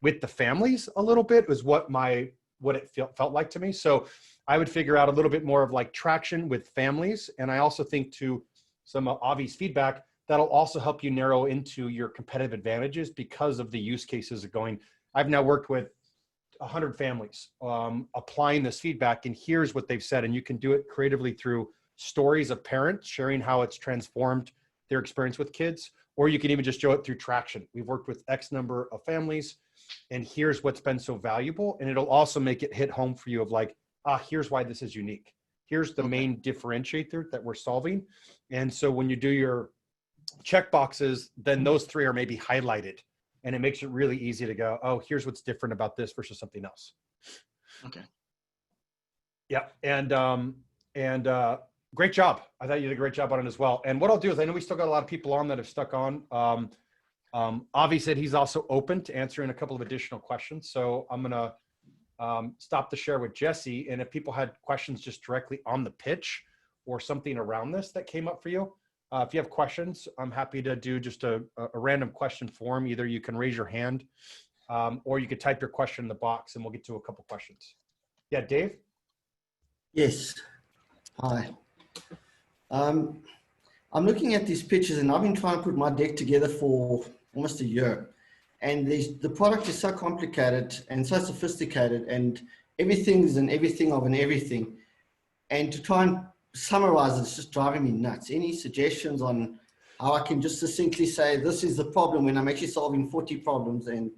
with the families a little bit, was what it felt like to me. So I would figure out a little bit more of like traction with families. And I also think to some of Avi's feedback, that'll also help you narrow into your competitive advantages because of the use cases of going, I've now worked with 100 families applying this feedback, and here's what they've said. And you can do it creatively through stories of parents sharing how it's transformed their experience with kids, or you can even just show it through traction. We've worked with X number of families, and here's what's been so valuable. And it'll also make it hit home for you of like, here's why this is unique. Here's the main differentiator that we're solving. And so when you do your check boxes, then those three are maybe highlighted. And it makes it really easy to go, oh, here's what's different about this versus something else. Okay. Yeah, and great job. I thought you did a great job on it as well. And what I'll do is, I know we still got a lot of people on that have stuck on. Avi said he's also open to answering a couple of additional questions. So I'm gonna stop the share with Jesse. And if people had questions just directly on the pitch or something around this that came up for you, if you have questions, I'm happy to do just a random question form. Either you can raise your hand or you could type your question in the box and we'll get to a couple questions. Yeah, Dave? Yes. Hi. I'm looking at these pictures and I've been trying to put my deck together for almost a year. And the product is so complicated and so sophisticated, and everything's an everything of an everything. And to try and summarize it's just driving me nuts. Any suggestions on how I can just succinctly say this is the problem when I'm actually solving 40 problems, and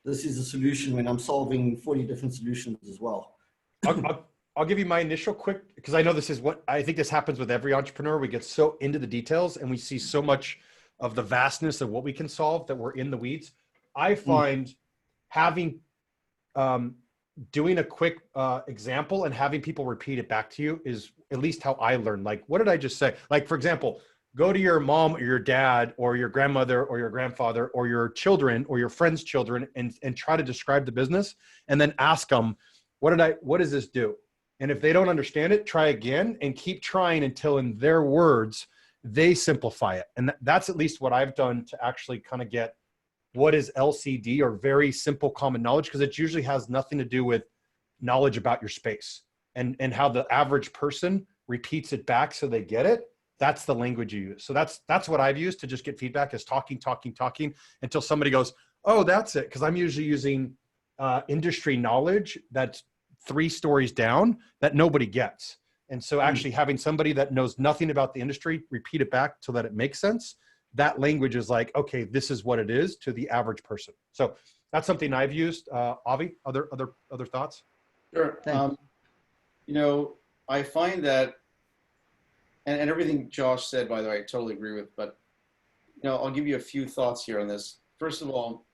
this is the solution when I'm solving 40 different solutions as well? I'll give you my initial quick, because I know this is what I think this happens with every entrepreneur. We get so into the details and we see so much of the vastness of what we can solve that we're in the weeds. I find having doing a quick example and having people repeat it back to you is at least how I learn. Like, what did I just say? Like, for example, go to your mom or your dad or your grandmother or your grandfather or your children or your friend's children and try to describe the business, and then ask them, what does this do? And if they don't understand it, try again and keep trying until in their words, they simplify it. And that's at least what I've done to actually kind of get what is LCD, or very simple common knowledge, because it usually has nothing to do with knowledge about your space and how the average person repeats it back so they get it. That's the language you use. So that's what I've used to just get feedback, is talking until somebody goes, oh, that's it. Because I'm usually using industry knowledge that's 3 stories down that nobody gets. And so actually having somebody that knows nothing about the industry repeat it back so that it makes sense, that language is like, okay, this is what it is to the average person. So that's something I've used. Avi, other thoughts? Sure. You know, I find that, and everything Josh said, by the way, I totally agree with, but, you know, I'll give you a few thoughts here on this. First of all,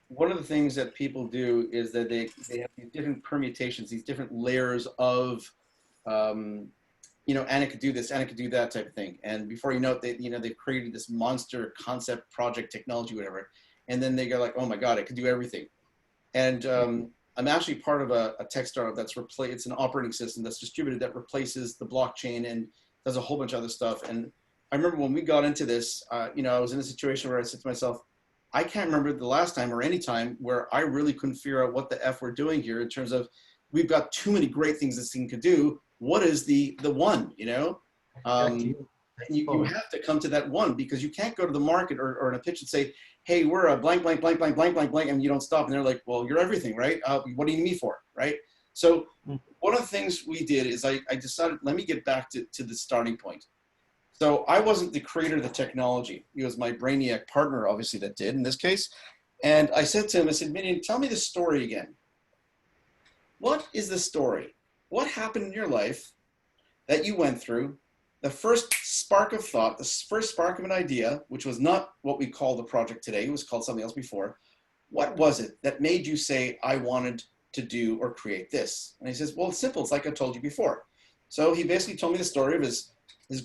one of the things that people do is that they have these different permutations, these different layers of, you know, Anna could do this, Anna could do that type of thing. And before you know it, they've created this monster concept, project, technology, whatever. And then they go like, oh my God, I could do everything. And I'm actually part of a tech startup that's it's an operating system that's distributed that replaces the blockchain and does a whole bunch of other stuff. And I remember when we got into this, you know, I was in a situation where I said to myself, I can't remember the last time or any time where I really couldn't figure out what the F we're doing here in terms of, we've got too many great things this thing could do. What is the one, you know? You have to come to that one, because you can't go to the market or in a pitch and say, hey, we're a blank, blank, blank, blank, blank, blank, blank, and you don't stop. And they're like, well, you're everything, right? What do you need me for, right? So one of the things we did is I decided, let me get back to the starting point. So I wasn't the creator of the technology. It was my brainiac partner, obviously, that did in this case. And I said to him, I said, Minion, tell me the story again. What is the story? What happened in your life that you went through? The first spark of thought, the first spark of an idea, which was not what we call the project today, it was called something else before. What was it that made you say, I wanted to do or create this? And he says, well, it's simple. It's like I told you before. So he basically told me the story of his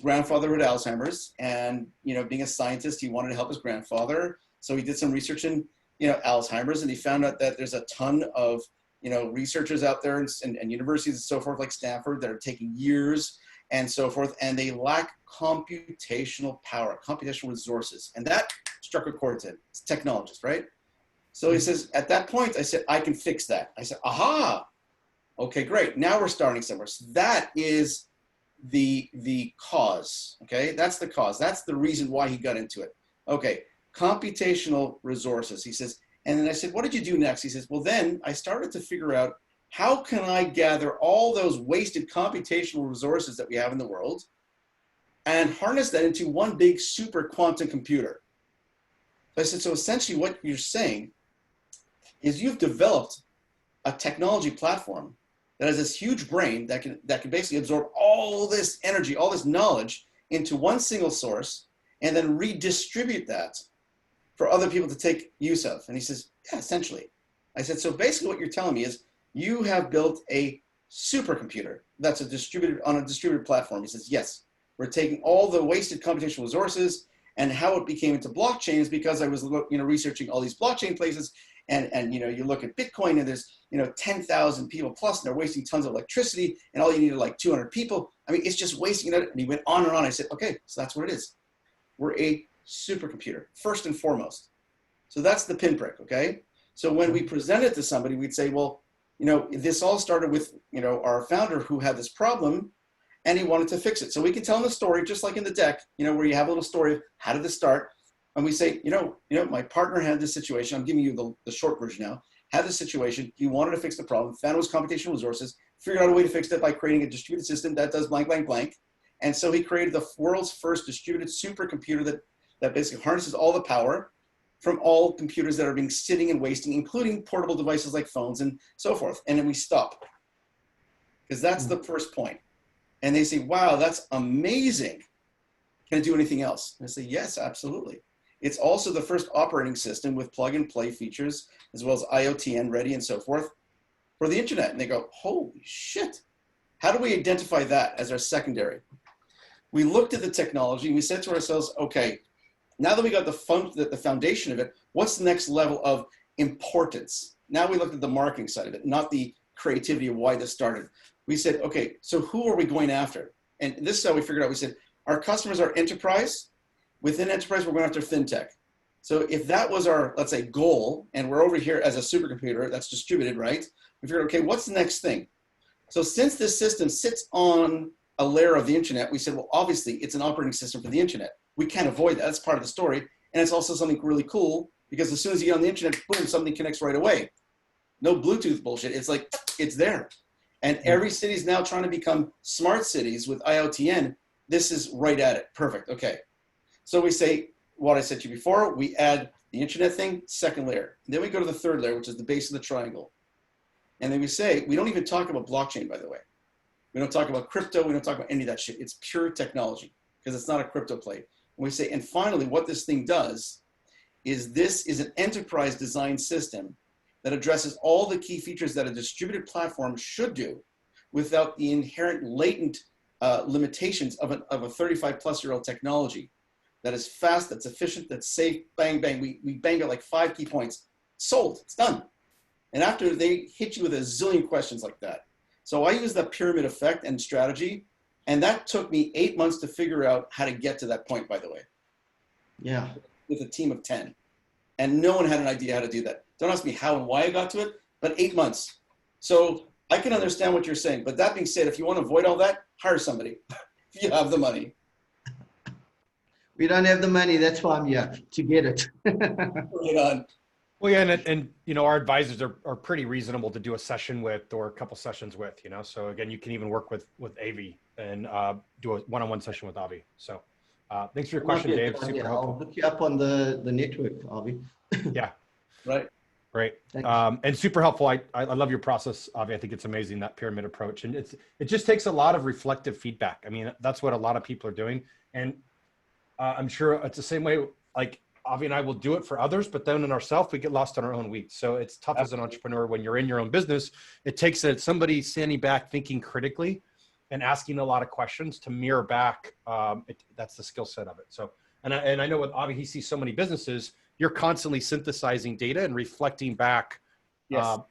grandfather had Alzheimer's, and, you know, being a scientist, he wanted to help his grandfather. So he did some research in, you know, Alzheimer's, and he found out that there's a ton of, you know, researchers out there and universities and so forth, like Stanford, that are taking years and so forth, and they lack computational power, computational resources. And that struck a chord to him. It's technologist, right? So he says, at that point, I said, I can fix that. I said, aha, okay, great. Now we're starting somewhere. So that is the cause, okay? That's the cause. That's the reason why he got into it. Okay, computational resources. He says, and then I said, what did you do next? He says, well, then I started to figure out, how can I gather all those wasted computational resources that we have in the world and harness that into one big super quantum computer? So I said, so essentially what you're saying is you've developed a technology platform that has this huge brain that can basically absorb all this energy, all this knowledge into one single source, and then redistribute that for other people to take use of. And he says, yeah, essentially. I said, so basically what you're telling me is you have built a supercomputer that's on a distributed platform. He says, yes, we're taking all the wasted computational resources, and how it became into blockchains, because I was, you know, researching all these blockchain places, and you know, you look at Bitcoin and there's, you know, 10,000 people plus, and they're wasting tons of electricity, and all you need are like 200 people. I mean, it's just wasting it. And he went on and on. I said, okay, so that's what it is. We're a supercomputer, first and foremost. So that's the pinprick, okay? So when we present it to somebody, we'd say, well, you know, this all started with, you know, our founder who had this problem, and he wanted to fix it. So we can tell them the story, just like in the deck, you know, where you have a little story of how did this start. And we say, you know, my partner had this situation. I'm giving you the short version now. Had this situation. He wanted to fix the problem, found it was computational resources, figured out a way to fix it by creating a distributed system that does blank, blank, blank. And so he created the world's first distributed supercomputer that basically harnesses all the power from all computers that are being sitting and wasting, including portable devices like phones and so forth. And then we stop, because that's the first point. And they say, wow, that's amazing. Can it do anything else? And I say, yes, absolutely. It's also the first operating system with plug and play features, as well as IoT and ready and so forth for the internet. And they go, holy shit. How do we identify that as our secondary? We looked at the technology and we said to ourselves, okay, now that we got the foundation of it, what's the next level of importance? Now we looked at the marketing side of it, not the creativity of why this started. We said, okay, so who are we going after? And this is how we figured out. We said, our customers are enterprise. Within enterprise, we're going after fintech. So if that was our, let's say, goal, and we're over here as a supercomputer that's distributed, right? We figured, okay, what's the next thing? So since this system sits on a layer of the internet, we said, well, obviously it's an operating system for the internet. We can't avoid that. That's part of the story. And it's also something really cool, because as soon as you get on the internet, boom, something connects right away. No Bluetooth bullshit. It's like, it's there. And every city is now trying to become smart cities with IoTN. This is right at it. Perfect. Okay. So we say what I said to you before. We add the internet thing, second layer. And then we go to the third layer, which is the base of the triangle. And then we say, we don't even talk about blockchain, by the way. We don't talk about crypto. We don't talk about any of that shit. It's pure technology because it's not a crypto play. And we say, and finally, what this thing does is this is an enterprise design system that addresses all the key features that a distributed platform should do without the inherent latent limitations of a 35-plus-year-old technology that is fast, that's efficient, that's safe, bang, bang. We bang out like 5 key points. Sold, it's done. And after they hit you with a zillion questions like that. So I use that pyramid effect and strategy, and that took me 8 months to figure out how to get to that point, by the way. Yeah. With a team of 10. And no one had an idea how to do that. Don't ask me how and why I got to it, but 8 months. So I can understand what you're saying. But that being said, if you want to avoid all that, hire somebody if you have the money. We don't have the money. That's why I'm here, to get it. Right on. Well, yeah, and you know, our advisors are pretty reasonable to do a session with or a couple sessions with, you know. So again, you can even work with Avi and do a one-on-one session with Avi. So thanks for your question, Dave. Super helpful. I'll look you up on the network, Avi. Yeah. Right. Great. Thanks. And super helpful. I love your process, Avi. I think it's amazing, that pyramid approach. And it just takes a lot of reflective feedback. I mean, that's what a lot of people are doing. And I'm sure it's the same way, like Avi and I will do it for others, but then in ourselves, we get lost in our own weeds. So it's tough as an entrepreneur when you're in your own business. It takes somebody standing back, thinking critically and asking a lot of questions to mirror back. That's the skill set of it. So, and I know with Avi, he sees so many businesses, you're constantly synthesizing data and reflecting back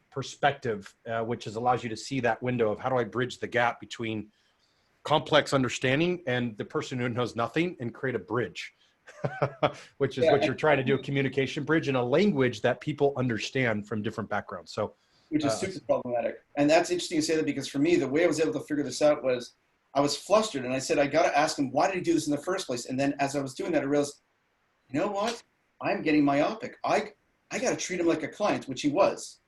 perspective, which allows you to see that window of how do I bridge the gap between complex understanding and the person who knows nothing and create a bridge, which is what you're trying to do, a communication bridge in a language that people understand from different backgrounds. So, which is super problematic. And that's interesting you say that, because for me, the way I was able to figure this out was I was flustered and I said, I got to ask him, why did he do this in the first place? And then as I was doing that, I realized, you know what? I'm getting myopic. I got to treat him like a client, which he was.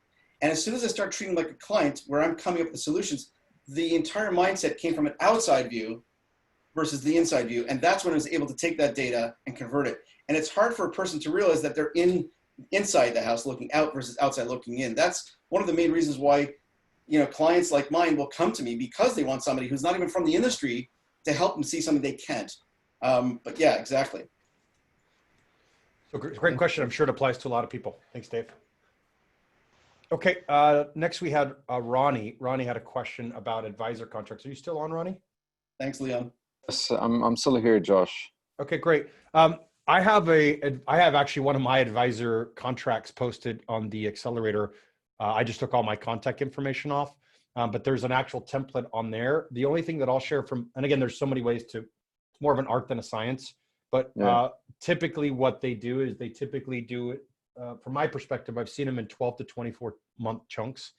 And as soon as I start treating him like a client, where I'm coming up with the solutions, the entire mindset came from an outside view versus the inside view. And that's when I was able to take that data and convert it. And it's hard for a person to realize that they're inside the house looking out versus outside looking in. That's one of the main reasons why, you know, clients like mine will come to me, because they want somebody who's not even from the industry to help them see something they can't. But yeah, exactly. So great question. I'm sure it applies to a lot of people. Thanks, Dave. Okay, next we had Ronnie. Ronnie had a question about advisor contracts. Are you still on, Ronnie? Thanks, Leon. Yes, I'm still here, Josh. Okay, great. I have actually one of my advisor contracts posted on the Accelerator. I just took all my contact information off, but there's an actual template on there. The only thing that I'll share and again, there's so many ways it's more of an art than a science, but typically what they do is they typically do it, from my perspective, I've seen them in 12 to 24 month chunks,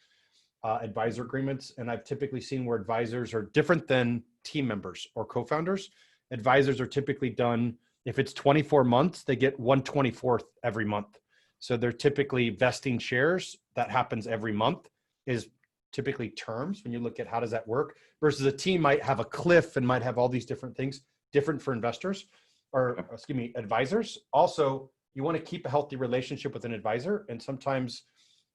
advisor agreements. And I've typically seen where advisors are different than team members or co-founders. Advisors are typically done, if it's 24 months, they get 1/24th every month. So they're typically vesting shares. That happens every month, is typically terms when you look at how does that work, versus a team might have a cliff and might have all these different things, different for investors or excuse me, advisors. Also, you want to keep a healthy relationship with an advisor. And sometimes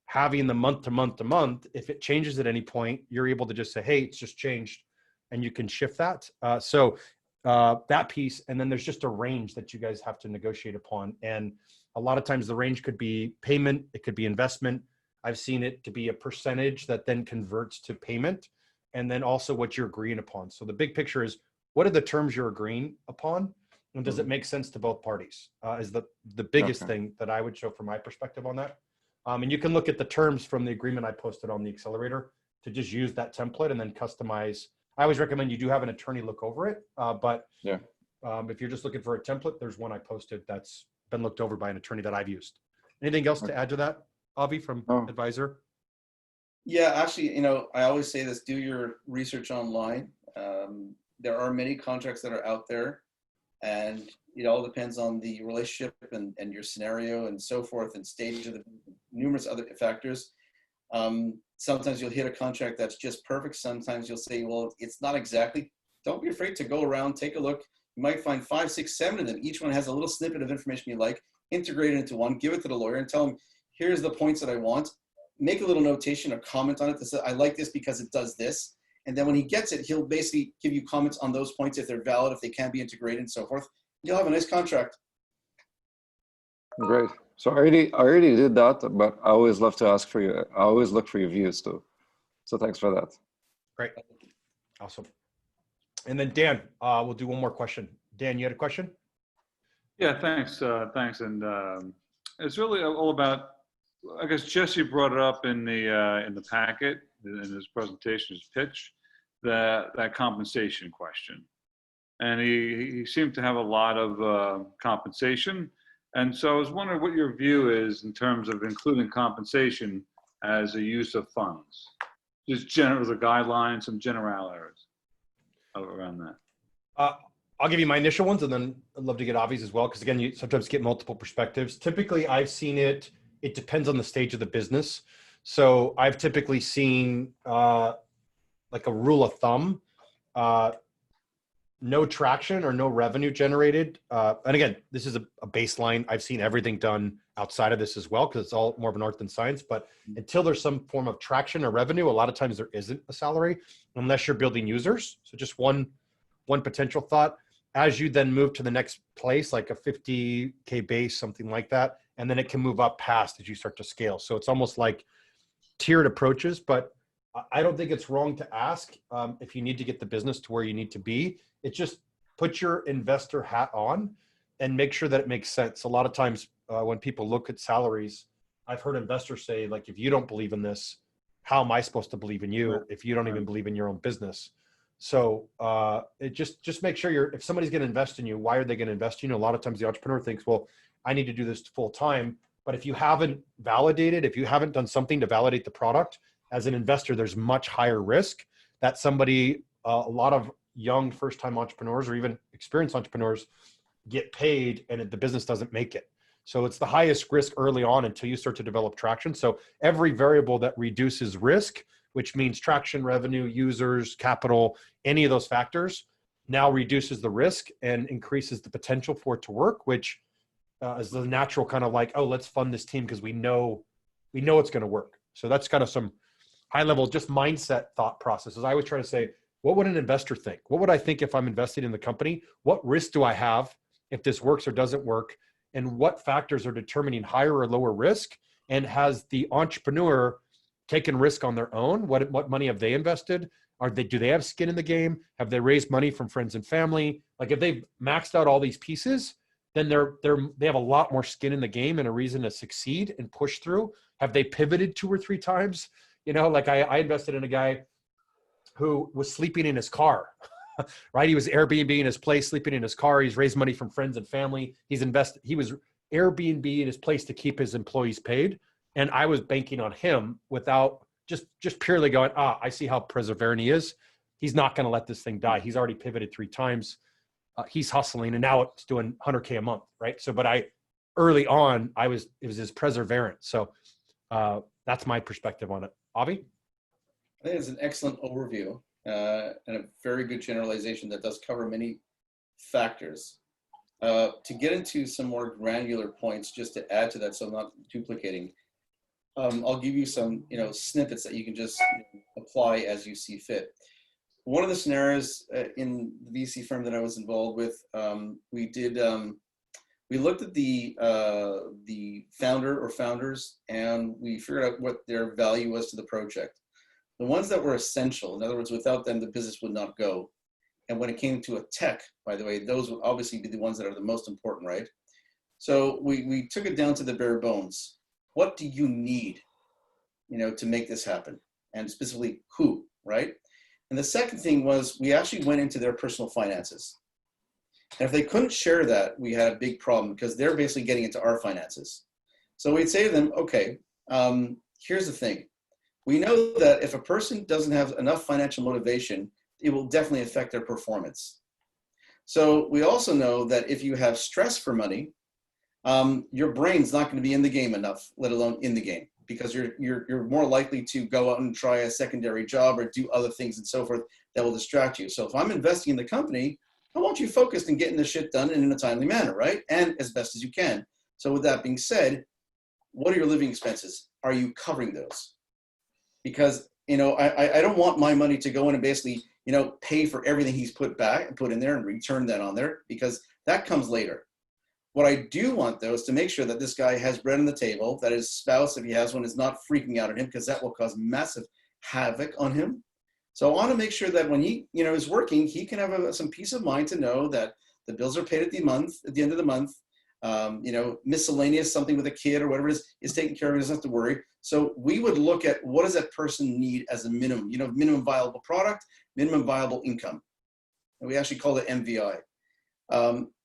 having the month to month to month, if it changes at any point, you're able to just say, hey, it's just changed, and you can shift that. So that piece, and then there's just a range that you guys have to negotiate upon. And a lot of times the range could be payment, it could be investment. I've seen it to be a percentage that then converts to payment, and then also what you're agreeing upon. So the big picture is, what are the terms you're agreeing upon? And does it make sense to both parties? Is the biggest thing that I would show from my perspective on that. And you can look at the terms from the agreement I posted on the Accelerator to just use that template and then customize. I always recommend you do have an attorney look over it. But if you're just looking for a template, there's one I posted that's been looked over by an attorney that I've used. Anything else to add to that, Avi, from advisor? Yeah, actually, you know, I always say this, do your research online. There are many contracts that are out there, and it all depends on the relationship and your scenario and so forth, and stage of the numerous other factors. Sometimes you'll hit a contract that's just perfect. Sometimes you'll say, well, it's not exactly. Don't be afraid to go around, take a look. You might find 5, 6, 7 of them. Each one has a little snippet of information you like. Integrate it into one, give it to the lawyer and tell him, here's the points that I want. Make a little notation or comment on it that says, I like this because it does this. And then when he gets it, he'll basically give you comments on those points, if they're valid, if they can be integrated and so forth. You'll have a nice contract. Great. So I already did that, but I always love to ask for you. I always look for your views too. So thanks for that. Great. Awesome. And then Dan, we'll do one more question. Dan, you had a question? Yeah, thanks. Thanks. And it's really all about, I guess Jesse brought it up in the packet, in his presentation, his pitch, that compensation question. And he seemed to have a lot of compensation. And so I was wondering what your view is in terms of including compensation as a use of funds. Just the guidelines, some generalities around that. I'll give you my initial ones, and then I'd love to get Avi's as well, because again, you sometimes get multiple perspectives. Typically, I've seen it depends on the stage of the business. So I've typically seen like a rule of thumb, no traction or no revenue generated. And again, this is a baseline. I've seen everything done outside of this as well, because it's all more of an art than science. But until there's some form of traction or revenue, a lot of times there isn't a salary unless you're building users. So just one potential thought. As you then move to the next place, like a 50K base, something like that, and then it can move up past as you start to scale. So it's almost like tiered approaches, but I don't think it's wrong to ask if you need to get the business to where you need to be. It's just put your investor hat on and make sure that it makes sense. A lot of times when people look at salaries, I've heard investors say, like, if you don't believe in this, how am I supposed to believe in you if you don't even believe in your own business? So it just make sure if somebody's going to invest in you, why are they going to invest in you? A lot of times the entrepreneur thinks, well, I need to do this full time. But if you haven't validated, if you haven't done something to validate the product, as an investor, there's much higher risk that somebody, a lot of young first-time entrepreneurs or even experienced entrepreneurs get paid and the business doesn't make it. So it's the highest risk early on until you start to develop traction. So every variable that reduces risk, which means traction, revenue, users, capital, any of those factors, now reduces the risk and increases the potential for it to work, which is the natural kind of like, oh, let's fund this team because we know it's going to work. So that's kind of some high level, just mindset thought processes. I always try to say, what would an investor think? What would I think if I'm investing in the company? What risk do I have if this works or doesn't work? And what factors are determining higher or lower risk? And has the entrepreneur taken risk on their own? What money have they invested? Do they have skin in the game? Have they raised money from friends and family? Like if they've maxed out all these pieces, then they have a lot more skin in the game and a reason to succeed and push through. Have they pivoted 2 or 3 times? You know, like I invested in a guy who was sleeping in his car, right? He was Airbnb in his place, sleeping in his car. He's raised money from friends and family. He was Airbnb in his place to keep his employees paid. And I was banking on him without just purely going, I see how perseverant he is. He's not going to let this thing die. He's already pivoted 3 times. He's hustling and now it's doing 100K a month, right? So, but early on, it was his perseverance. So that's my perspective on it. Avi? I think it's an excellent overview and a very good generalization that does cover many factors. To get into some more granular points, just to add to that, so I'm not duplicating, I'll give you some snippets that you can just apply as you see fit. One of the scenarios in the VC firm that I was involved with, we looked at the founder or founders, and we figured out what their value was to the project. The ones that were essential, in other words, without them, the business would not go. And when it came to a tech, by the way, those would obviously be the ones that are the most important, right? So we took it down to the bare bones. What do you need, to make this happen? And specifically, who, right? And the second thing was we actually went into their personal finances. And if they couldn't share that, we had a big problem because they're basically getting into our finances. So we'd say to them, okay, here's the thing. We know that if a person doesn't have enough financial motivation, it will definitely affect their performance. So we also know that if you have stress for money, your brain's not going to be in the game enough, let alone in the game. because you're more likely to go out and try a secondary job or do other things and so forth that will distract you. So if I'm investing in the company, I want you focused and getting the shit done in a timely manner, right? And as best as you can. So with that being said, what are your living expenses? Are you covering those? Because, you know, I don't want my money to go in and basically, you know, pay for everything he's put in there and return that on there, because that comes later. What I do want, though, is to make sure that this guy has bread on the table, that his spouse, if he has one, is not freaking out at him, because that will cause massive havoc on him. So I want to make sure that when he, you know, is working, he can have some peace of mind to know that the bills are paid at the end of the month. You know, miscellaneous, something with a kid or whatever it is taken care of. He doesn't have to worry. So we would look at what does that person need as a minimum, you know, minimum viable product, minimum viable income. And we actually call it MVI.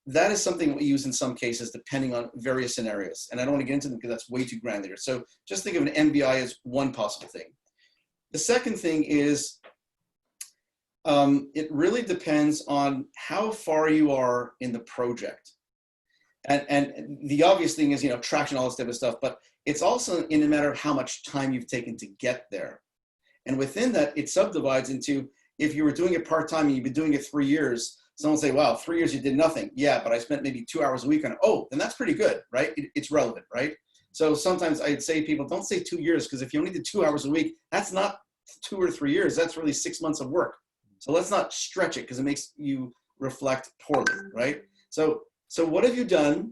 That is something that we use in some cases, depending on various scenarios. And I don't want to get into them because that's way too granular. So just think of an MVI as one possible thing. The second thing is, it really depends on how far you are in the project. And the obvious thing is, you know, traction, all this type of stuff, but it's also in a matter of how much time you've taken to get there. And within that, it subdivides into, if you were doing it part-time and you've been doing it 3 years, someone will say, wow, 3 years you did nothing. Yeah, but I spent maybe 2 hours a week on it. Oh, then that's pretty good, right? It's relevant, right? So sometimes I'd say to people, don't say 2 years, because if you only did 2 hours a week, that's not 2 or 3 years. That's really 6 months of work. So let's not stretch it, because it makes you reflect poorly, right? So what have you done?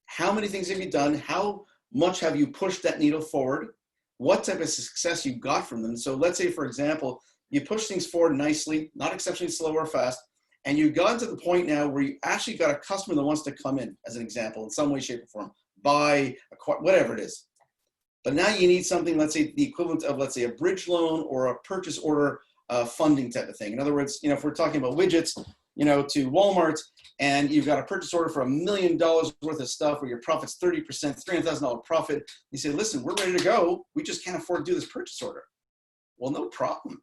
How many things have you done? How much have you pushed that needle forward? What type of success you got from them? So let's say, for example, you push things forward nicely, not exceptionally slow or fast, and you've gotten to the point now where you actually got a customer that wants to come in, as an example, in some way, shape, or form, buy, acquire, whatever it is. But now you need something, let's say the equivalent of, let's say, a bridge loan or a purchase order funding type of thing. In other words, you know, if we're talking about widgets, you know, to Walmart, and you've got a purchase order for $1 million worth of stuff where your profit's 30%, $300,000 profit. You say, listen, we're ready to go. We just can't afford to do this purchase order. Well, no problem.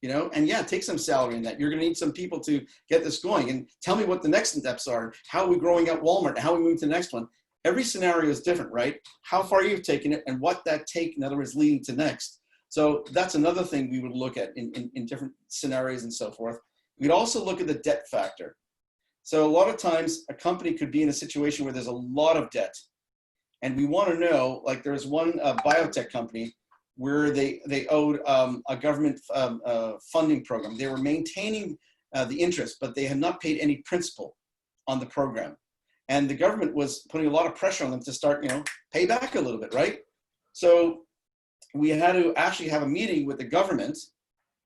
You know, and yeah, take some salary in that. You're going to need some people to get this going, and tell me what the next steps are. How are we growing at Walmart? How are we moving to the next one? Every scenario is different, right? How far you've taken it and what that take, in other words, leading to next. So that's another thing we would look at in different scenarios and so forth. We'd also look at the debt factor. So a lot of times a company could be in a situation where there's a lot of debt, and we want to know, like there's one biotech company where they owed a government funding program. They were maintaining the interest, but they had not paid any principal on the program. And the government was putting a lot of pressure on them to start, you know, pay back a little bit, right? So we had to actually have a meeting with the government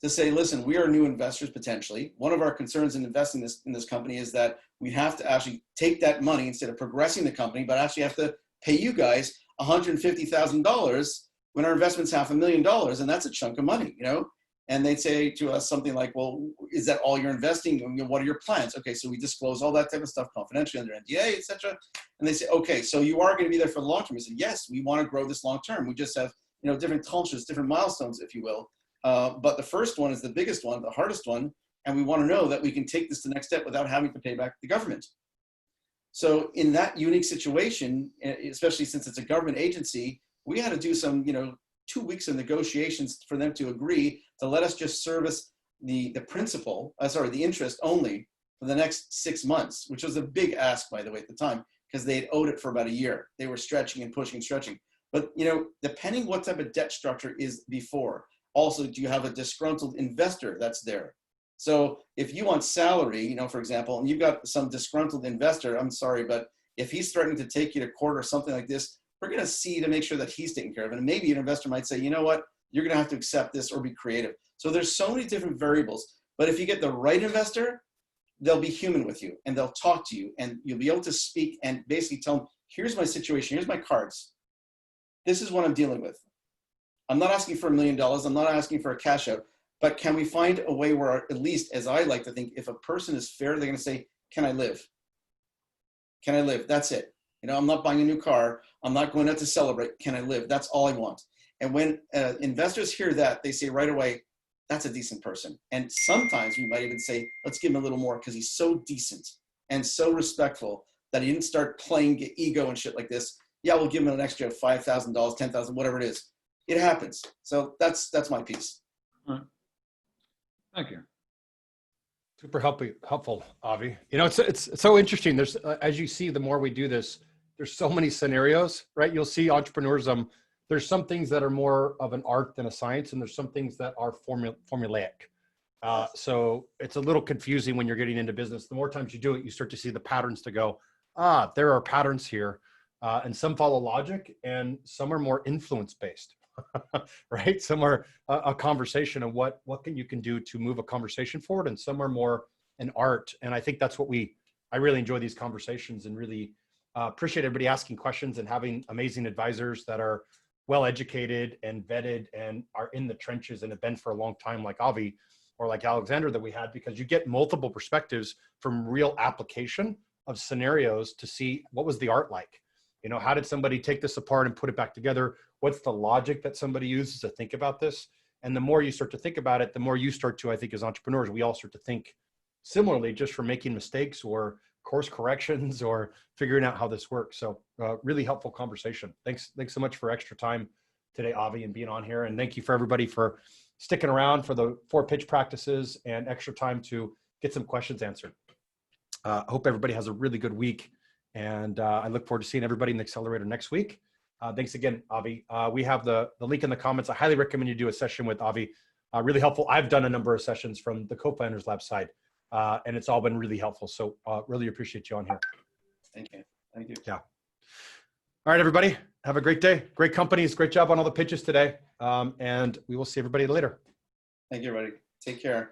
to say, listen, we are new investors potentially. One of our concerns in investing in this company is that we have to actually take that money instead of progressing the company, but actually have to pay you guys $150,000 when our investment's $500,000, and that's a chunk of money, you know? And they'd say to us something like, well, is that all you're investing? You know, what are your plans? Okay, so we disclose all that type of stuff confidentially under NDA, et cetera. And they say, okay, so you are going to be there for the long term. We said, yes, we want to grow this long term. We just have, you know, different cultures, different milestones, if you will. But the first one is the biggest one, the hardest one, and we want to know that we can take this to the next step without having to pay back the government. So in that unique situation, especially since it's a government agency, we had to do some, you know, 2 weeks of negotiations for them to agree to let us just service the principal, the interest only for the next 6 months, which was a big ask, by the way, at the time, because they had owed it for about a year. They were stretching and pushing and stretching. But, you know, depending what type of debt structure is before. Also, do you have a disgruntled investor that's there? So if you want salary, you know, for example, and you've got some disgruntled investor, I'm sorry, but if he's starting to take you to court or something like this, we're going to see to make sure that he's taken care of it. And maybe an investor might say, you know what, you're going to have to accept this or be creative. So there's so many different variables. But if you get the right investor, they'll be human with you and they'll talk to you and you'll be able to speak and basically tell them, here's my situation, here's my cards. This is what I'm dealing with. I'm not asking for $1 million. I'm not asking for a cash out. But can we find a way where, at least as I like to think, if a person is fair, they're going to say, can I live? Can I live? That's it. You know, I'm not buying a new car. I'm not going out to celebrate. Can I live? That's all I want. And when investors hear that, they say right away, that's a decent person. And sometimes we might even say, let's give him a little more because he's so decent and so respectful that he didn't start playing ego and shit like this. Yeah, we'll give him an extra $5,000, $10,000, whatever it is. it happens. So that's my piece. Thank you. Super helpful, Avi. You know, it's so interesting. There's, as you see, the more we do this, there's so many scenarios, right? You'll see entrepreneurs. There's some things that are more of an art than a science, and there's some things that are formulaic. So it's a little confusing when you're getting into business. The more times you do it, you start to see the patterns to go, there are patterns here, and some follow logic, and some are more influence based. Right? Some are a conversation of what you can do to move a conversation forward, and some are more an art. And I think that's what I really enjoy these conversations, and really appreciate everybody asking questions and having amazing advisors that are well educated and vetted and are in the trenches and have been for a long time, like Avi or like Alexander that we had, because you get multiple perspectives from real application of scenarios to see what was the art like. You know, how did somebody take this apart and put it back together? What's the logic that somebody uses to think about this? And the more you start to think about it, the more you start to, I think, as entrepreneurs, we all start to think similarly, just from making mistakes or course corrections or figuring out how this works. So really helpful conversation. Thanks so much for extra time today, Avi, and being on here. And thank you for everybody for sticking around for the 4 pitch practices and extra time to get some questions answered. I hope everybody has a really good week. And I look forward to seeing everybody in the Accelerator next week. Thanks again, Avi. We have the link in the comments. I highly recommend you do a session with Avi. Really helpful. I've done a number of sessions from the Co-Founders Lab side, and it's all been really helpful. So really appreciate you on here. Thank you. Thank you. Yeah. All right, everybody. Have a great day. Great companies. Great job on all the pitches today. And we will see everybody later. Thank you, everybody. Take care.